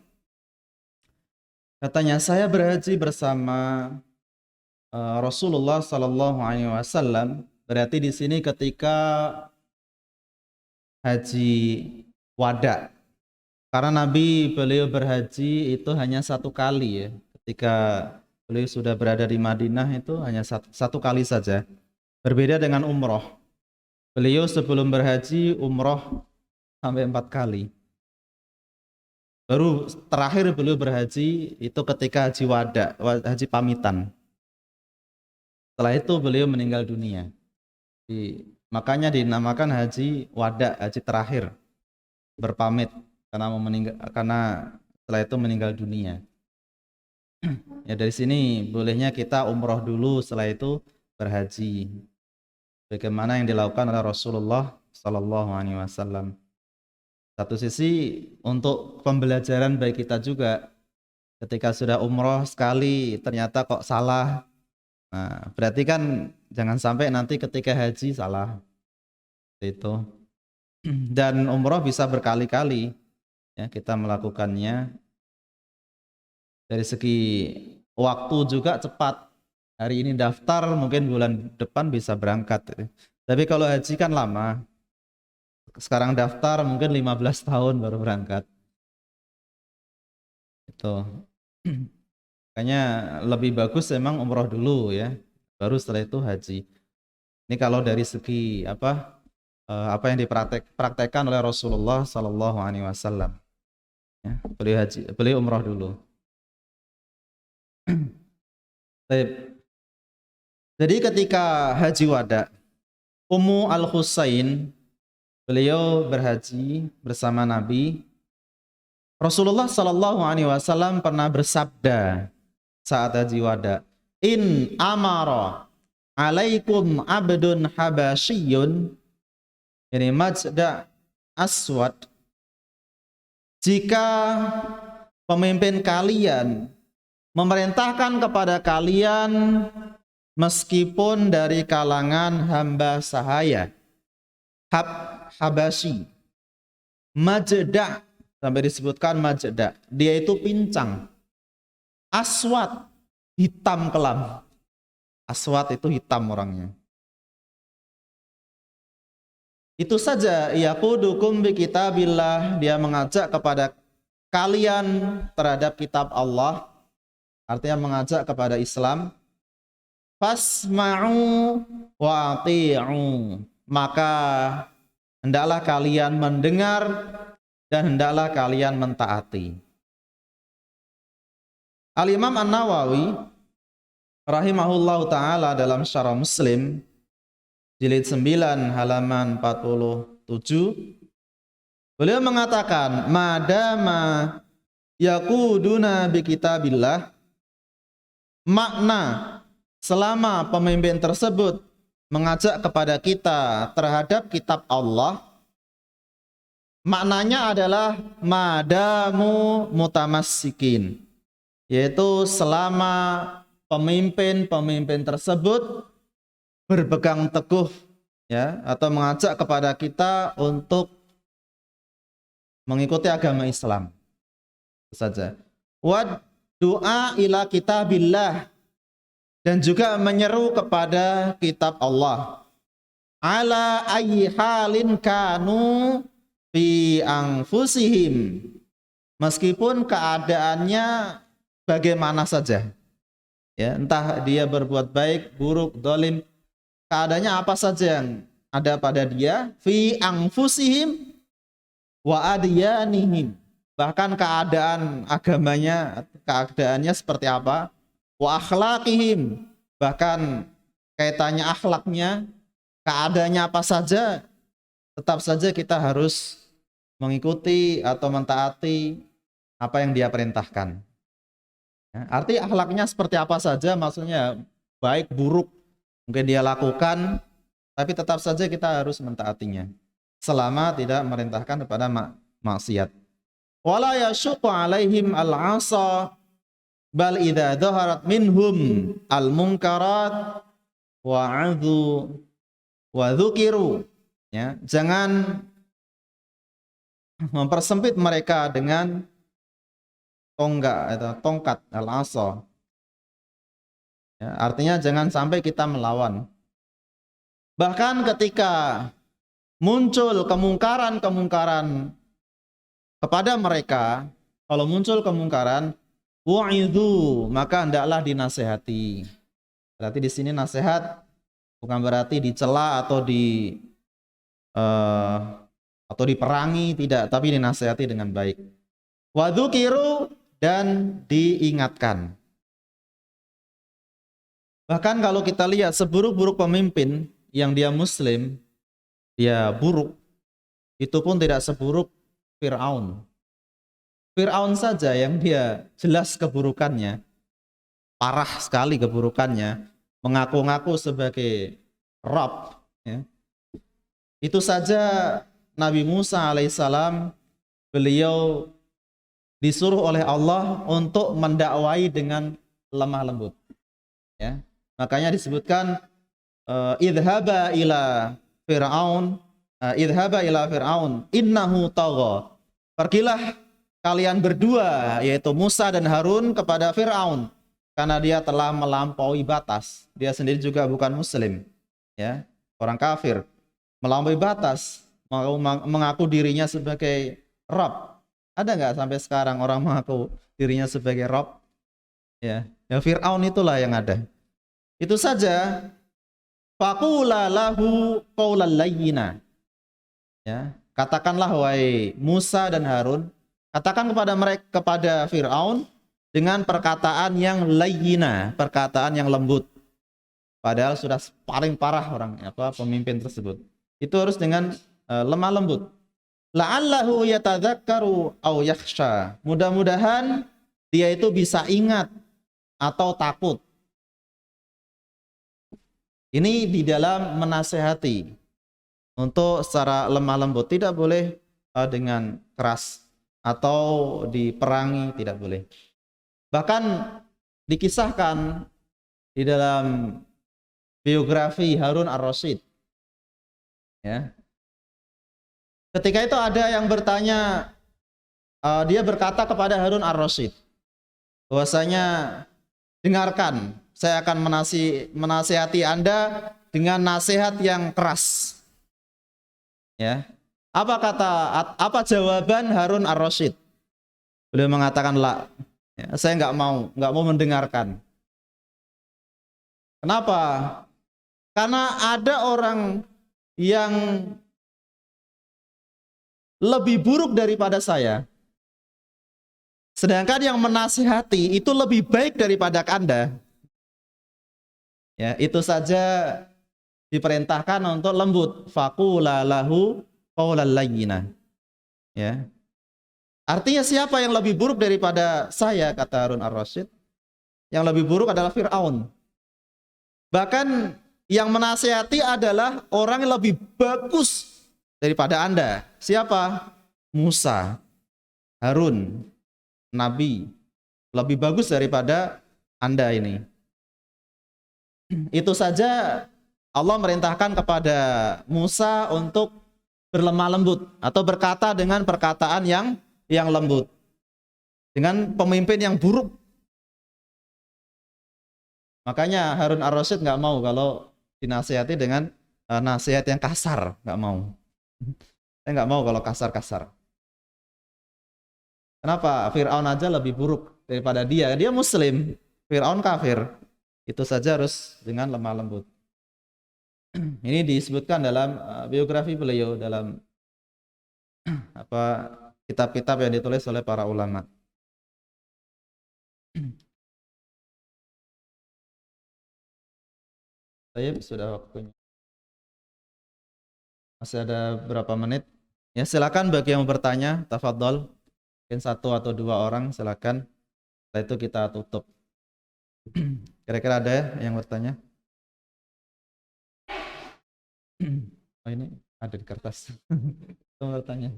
Katanya, saya berhaji bersama Rasulullah sallallahu alaihi wasallam, berarti di sini ketika haji wada. Karena Nabi beliau berhaji itu hanya 1 kali ya. Ketika beliau sudah berada di Madinah itu hanya satu kali saja. Berbeda dengan umroh. Beliau sebelum berhaji umroh sampai 4 kali. Baru terakhir beliau berhaji itu ketika haji wada, haji pamitan. Setelah itu beliau meninggal dunia. Makanya dinamakan haji wada, haji terakhir, berpamit karena setelah itu meninggal dunia. Ya, dari sini bolehnya kita umroh dulu, setelah itu berhaji. Bagaimana yang dilakukan oleh Rasulullah Sallallahu Alaihi Wasallam. Satu sisi untuk pembelajaran bagi kita juga, ketika sudah umroh sekali ternyata kok salah, nah berarti kan jangan sampai nanti ketika haji salah itu. Dan umroh bisa berkali-kali ya kita melakukannya. Dari segi waktu juga cepat, hari ini daftar mungkin bulan depan bisa berangkat. Tapi kalau haji kan lama, sekarang daftar mungkin 15 tahun baru berangkat. Itu. Makanya lebih bagus memang umroh dulu ya, baru setelah itu haji. Ini kalau dari segi apa yang dipraktekkan oleh Rasulullah Sallallahu Alaihi Wasallam. Ya, beliau umroh dulu. Jadi ketika haji wada, Ummu Al-Husain beliau berhaji bersama Nabi. Rasulullah Sallallahu Alaihi Wasallam pernah bersabda saat haji wada, in amara alaikum abdun habasyiyun, ini majda aswad, jika pemimpin kalian memerintahkan kepada kalian meskipun dari kalangan hamba sahaya, Habasyi, majda, sampai disebutkan majda, dia itu pincang, aswad, hitam kelam. Aswad itu hitam orangnya. Itu saja, yaqudukum bi kitabillah, dia mengajak kepada kalian terhadap kitab Allah, artinya mengajak kepada Islam. Fasma'u wa ati'u, maka hendaklah kalian mendengar dan hendaklah kalian mentaati. Al-Imam An-Nawawi rahimahullahu ta'ala dalam Syarah Muslim jilid 9 halaman 47, beliau mengatakan, madama yaquduna bi kitabillah, makna selama pemimpin tersebut mengajak kepada kita terhadap kitab Allah, maknanya adalah madamu mutamassikin, yaitu selama pemimpin-pemimpin tersebut berpegang teguh ya atau mengajak kepada kita untuk mengikuti agama Islam. Itu saja. Wa du'a ila kitabillah, dan juga menyeru kepada kitab Allah. Ala ayyi halin kanu fi anfusihim, meskipun keadaannya bagaimana saja. Ya, entah dia berbuat baik, buruk, dolim, keadaannya apa saja yang ada pada dia, fi anfusihim wa adyanihim, bahkan keadaan agamanya, keadaannya seperti apa, wa akhlaqihim, bahkan kaitannya akhlaknya, keadaannya apa saja, tetap saja kita harus mengikuti atau mentaati apa yang dia perintahkan. Ya, arti akhlaknya seperti apa saja, maksudnya baik buruk mungkin dia lakukan, tapi tetap saja kita harus mentaatinya selama tidak merintahkan kepada maksiat. Wala yashuqu alaihim al-'asa bal idza dhaharat minhum al-munkarat wa'adhu wa dzukiru. Ya, jangan mempersempit mereka dengan tonggak atau tongkat al-'asa. Ya, artinya jangan sampai kita melawan. Bahkan ketika muncul kemungkaran-kemungkaran kepada mereka, kalau muncul kemungkaran, wa'idhu, maka hendaklah dinasehati. Berarti di sini nasihat bukan berarti dicela atau diperangi, tidak, tapi dinasehati dengan baik. Wa dzukiru, dan diingatkan. Bahkan kalau kita lihat seburuk-buruk pemimpin yang dia muslim, dia buruk, itu pun tidak seburuk Fir'aun. Fir'aun saja yang dia jelas keburukannya, parah sekali keburukannya, mengaku-ngaku sebagai Rabb, ya. Itu saja Nabi Musa alaihissalam, beliau disuruh oleh Allah untuk mendakwai dengan lemah lembut. Ya. Makanya disebutkan idhaba ila Fir'aun, innahu tagha. Pergilah kalian berdua, yaitu Musa dan Harun, kepada Fir'aun, karena dia telah melampaui batas. Dia sendiri juga bukan muslim, ya, orang kafir, melampaui batas, mengaku dirinya sebagai Rabb. Ada nggak sampai sekarang orang mengaku dirinya sebagai Rabb? Ya, ya Fir'aun itulah yang ada. Itu saja. Faqula lahu qawlan layyina. Ya, katakanlah wahai Musa dan Harun, katakan kepada mereka, kepada Fir'aun, dengan perkataan yang layyina, perkataan yang lembut. Padahal sudah paling parah orang pemimpin tersebut. Itu harus dengan lemah lembut. La'allahu yatadzakkaru aw yakhsha. Mudah-mudahan dia itu bisa ingat atau takut. Ini di dalam menasehati untuk secara lemah lembut, tidak boleh dengan keras atau diperangi, tidak boleh. Bahkan dikisahkan di dalam biografi Harun ar-Rasyid, ya. Ketika itu ada yang bertanya, dia berkata kepada Harun ar-Rasyid bahwasanya, dengarkan, saya akan menasihati Anda dengan nasihat yang keras. Ya. Apa jawaban Harun ar-Rasyid? Beliau mengatakan, la, ya, saya nggak mau mendengarkan. Kenapa? Karena ada orang yang lebih buruk daripada saya, sedangkan yang menasihati itu lebih baik daripada Anda. Ya, itu saja diperintahkan untuk lembut. Faqula lahu qawlan layyina. Ya. Artinya siapa yang lebih buruk daripada saya, kata Harun ar-Rasyid? Yang lebih buruk adalah Fir'aun. Bahkan yang menasihati adalah orang yang lebih bagus daripada Anda. Siapa? Musa, Harun, Nabi. Lebih bagus daripada Anda ini. Itu saja Allah merintahkan kepada Musa untuk berlemah lembut atau berkata dengan perkataan yang lembut. Dengan pemimpin yang buruk. Makanya Harun ar-Rasyid nggak mau kalau dinasihati dengan nasihat yang kasar, nggak mau. Saya nggak mau kalau kasar-kasar. Kenapa? Fir'aun aja lebih buruk daripada dia. Dia Muslim, Fir'aun kafir. Itu saja harus dengan lemah lembut. Ini disebutkan dalam biografi beliau dalam kitab-kitab yang ditulis oleh para ulama. Saya sudah waktunya. Masih ada berapa menit? Ya, silakan bagi yang mau bertanya, tafadhol. Mungkin 1 atau 2 orang, silakan. Setelah itu kita tutup. Kira-kira ada yang bertanya? Oh, ini ada di kertas. Itu bertanya.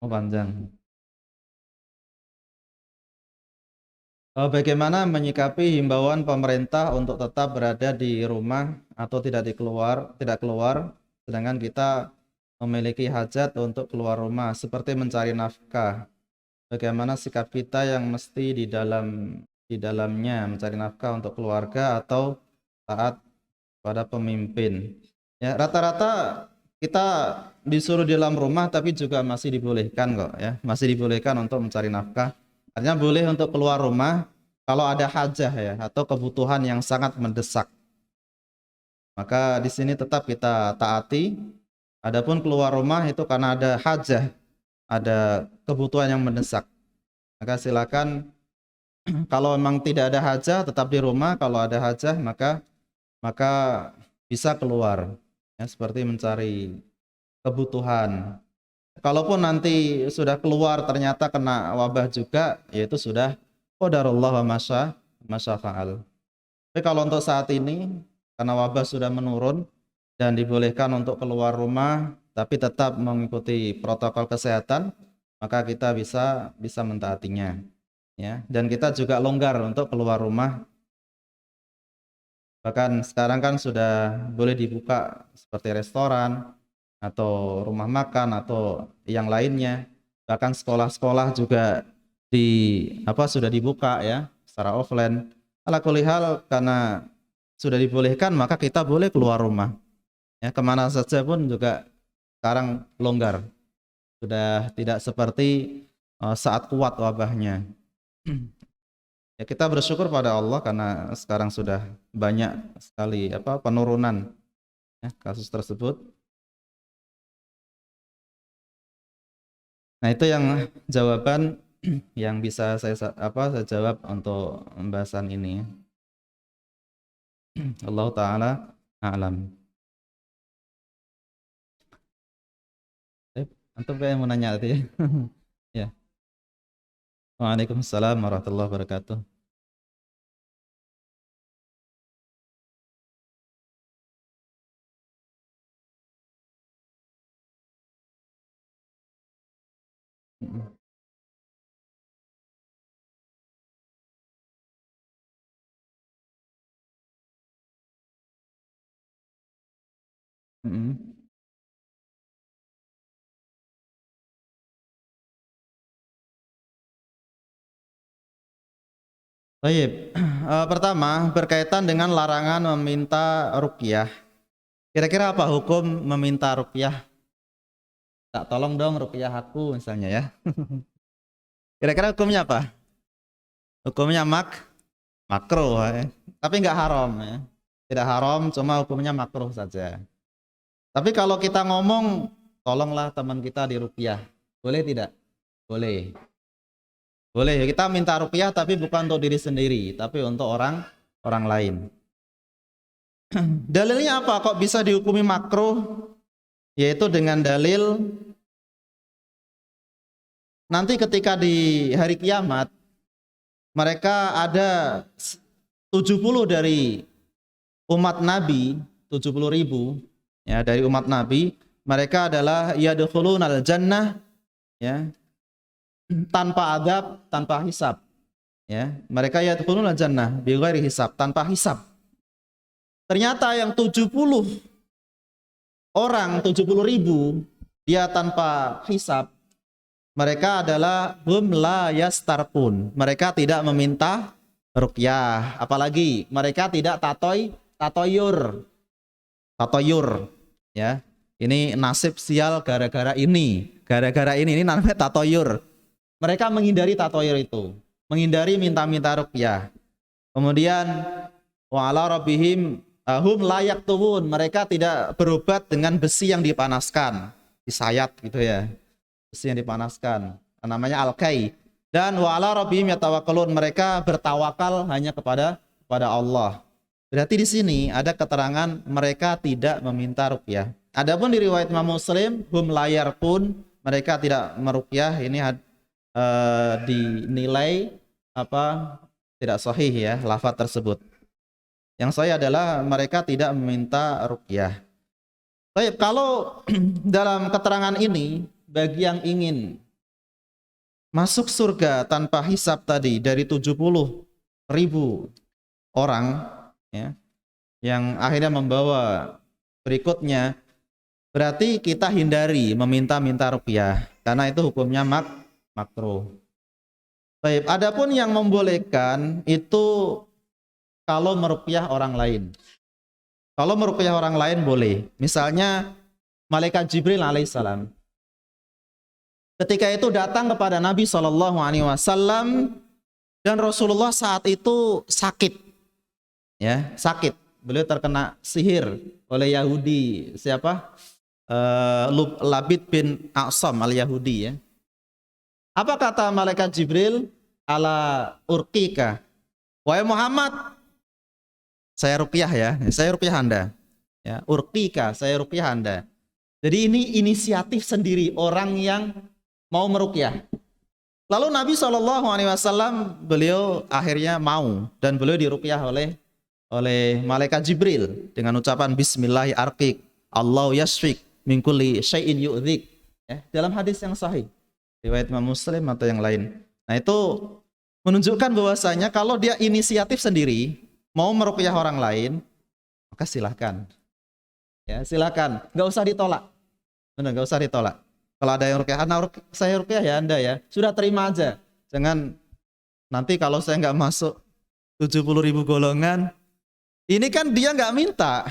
Oh, panjang. Bagaimana menyikapi himbauan pemerintah untuk tetap berada di rumah atau tidak keluar, sedangkan kita memiliki hajat untuk keluar rumah, seperti mencari nafkah. Bagaimana sikap kita yang mesti di dalamnya mencari nafkah untuk keluarga atau taat pada pemimpin. Ya, rata-rata kita disuruh di dalam rumah tapi juga masih dibolehkan kok ya, masih dibolehkan untuk mencari nafkah. Artinya boleh untuk keluar rumah kalau ada hajah ya atau kebutuhan yang sangat mendesak. Maka di sini tetap kita taati. Adapun keluar rumah itu karena ada hajah, ada kebutuhan yang mendesak. Maka silakan kalau memang tidak ada hajah tetap di rumah, kalau ada hajah maka bisa keluar. Ya, seperti mencari kebutuhan. Kalaupun nanti sudah keluar ternyata kena wabah juga, yaitu sudah qadarullah wa masya fa'al. Tapi kalau untuk saat ini karena wabah sudah menurun dan dibolehkan untuk keluar rumah tapi tetap mengikuti protokol kesehatan, maka kita bisa mentaatinya. Ya, dan kita juga longgar untuk keluar rumah. Bahkan sekarang kan sudah boleh dibuka seperti restoran atau rumah makan atau yang lainnya. Bahkan sekolah-sekolah juga sudah dibuka ya secara offline. Ala kulli hal karena sudah dibolehkan maka kita boleh keluar rumah. Ya, kemana saja pun juga sekarang longgar. Sudah tidak seperti saat kuat wabahnya. Ya, kita bersyukur pada Allah karena sekarang sudah banyak sekali penurunan ya, kasus tersebut. Nah, itu yang jawaban yang bisa saya jawab untuk pembahasan ini. Allah taala a'lam. Antum kayak mau nanya tadi ya? Ya. Waalaikumsalam warahmatullahi wabarakatuh. Baik, pertama berkaitan dengan larangan meminta ruqyah. Kira-kira apa hukum meminta ruqyah? Tak tolong dong ruqyah aku misalnya ya. Kira-kira hukumnya apa? Hukumnya makruh ya. Tapi nggak haram ya. Tidak haram, cuma hukumnya makruh saja. Tapi kalau kita ngomong, tolonglah teman kita di ruqyah. Boleh tidak? Boleh. Boleh, kita minta ruqyah tapi bukan untuk diri sendiri, tapi untuk orang lain. Dalilnya apa? Kok bisa dihukumi makruh? Yaitu dengan dalil nanti ketika di hari kiamat mereka ada 70 dari umat Nabi, 70.000 ya dari umat Nabi, mereka adalah yadkhulunal jannah ya tanpa adab, tanpa hisab. Ya, mereka yadkhuluna jannah bighairi hisab, tanpa hisab. Ternyata yang 70 orang, 70.000 dia tanpa hisab, mereka adalah hum la yastarqun. Mereka tidak meminta ruqyah, apalagi mereka tidak tatoyur. Tatoyur, ya. Ini nasib sial gara-gara ini. Gara-gara ini namanya tatoyur. Mereka menghindari tatoyur itu, menghindari minta-minta ruqyah. Kemudian wa ala rabbihim hum layak tuwun. Mereka tidak berobat dengan besi yang dipanaskan, disayat gitu ya. Besi yang dipanaskan, namanya al-kai. Dan wa ala rabbihim yatawakkalun. Mereka bertawakal hanya kepada Allah. Berarti di sini ada keterangan mereka tidak meminta ruqyah. Adapun di riwayat Imam Muslim, hum layar pun, mereka tidak meruqyah, ini dinilai tidak sahih ya lafaz tersebut. Yang sahih adalah mereka tidak meminta ruqyah. Baik, kalau dalam keterangan ini bagi yang ingin masuk surga tanpa hisab tadi dari 70.000 orang ya, yang akhirnya membawa berikutnya, berarti kita hindari meminta-minta ruqyah karena itu hukumnya makruh. Baik, adapun yang membolehkan itu kalau meruqyah orang lain. Kalau meruqyah orang lain boleh. Misalnya malaikat Jibril alaihissalam ketika itu datang kepada Nabi SAW dan Rasulullah saat itu sakit. Ya, sakit. Beliau terkena sihir oleh Yahudi. Siapa? Labid bin A'sam al-Yahudi ya. Apa kata malaikat Jibril? Ala urqika. Wahai Muhammad, saya ruqyah ya. Saya ruqyah Anda. Ya, urqika, saya ruqyah Anda. Jadi ini inisiatif sendiri orang yang mau meruqyah. Lalu Nabi SAW beliau akhirnya mau dan beliau diruqyah oleh malaikat Jibril dengan ucapan Bismillahi arqiq, Allahu yashfik min kulli syai'in yu'dzik. Ya, dalam hadis yang sahih riwayat Imam Muslim atau yang lain. Nah, itu menunjukkan bahwasanya kalau dia inisiatif sendiri mau meruqyah orang lain, maka silahkan. Ya, silahkan, nggak usah ditolak. Benar, nggak usah ditolak. Kalau ada yang ruqyah, saya ruqyah ya Anda ya, sudah terima aja. Jangan nanti kalau saya nggak masuk 70.000 golongan, ini kan dia nggak minta,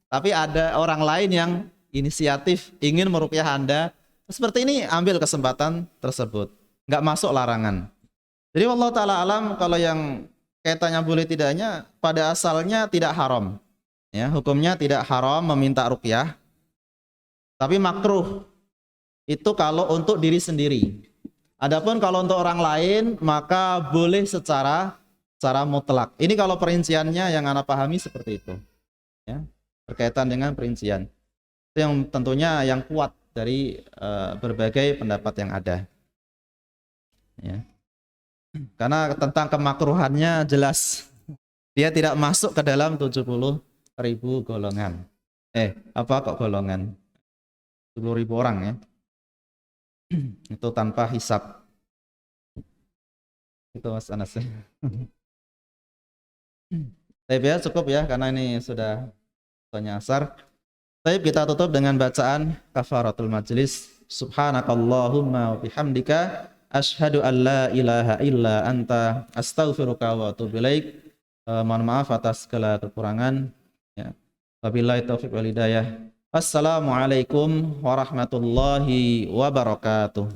tapi ada orang lain yang inisiatif ingin meruqyah Anda. Seperti ini, ambil kesempatan tersebut, nggak masuk larangan. Jadi wallahu taala alam, kalau yang kaitannya boleh tidaknya, pada asalnya tidak haram. Ya, hukumnya tidak haram meminta ruqyah, tapi makruh itu kalau untuk diri sendiri. Adapun kalau untuk orang lain, maka boleh secara mutlak. Ini kalau perinciannya yang Anda pahami seperti itu. Ya, berkaitan dengan perincian. Itu yang tentunya yang kuat dari berbagai pendapat yang ada. Ya. Karena tentang kemakruhannya jelas. Dia tidak masuk ke dalam 70.000 golongan. Apa kok golongan? 70.000 orang ya. Itu tanpa hisab. Itu Mas Anas. Baik ya, cukup ya karena ini sudah waktunya asar. Baik, kita tutup dengan bacaan kafaratul majlis. Subhanakallahumma wa bihamdika asyhadu an la ilaha illa anta astaghfiruka wa atubu ilaik. Mohon maaf atas segala kekurangan ya. Wabillahi taufiq wal hidayah. Assalamualaikum warahmatullahi wabarakatuh.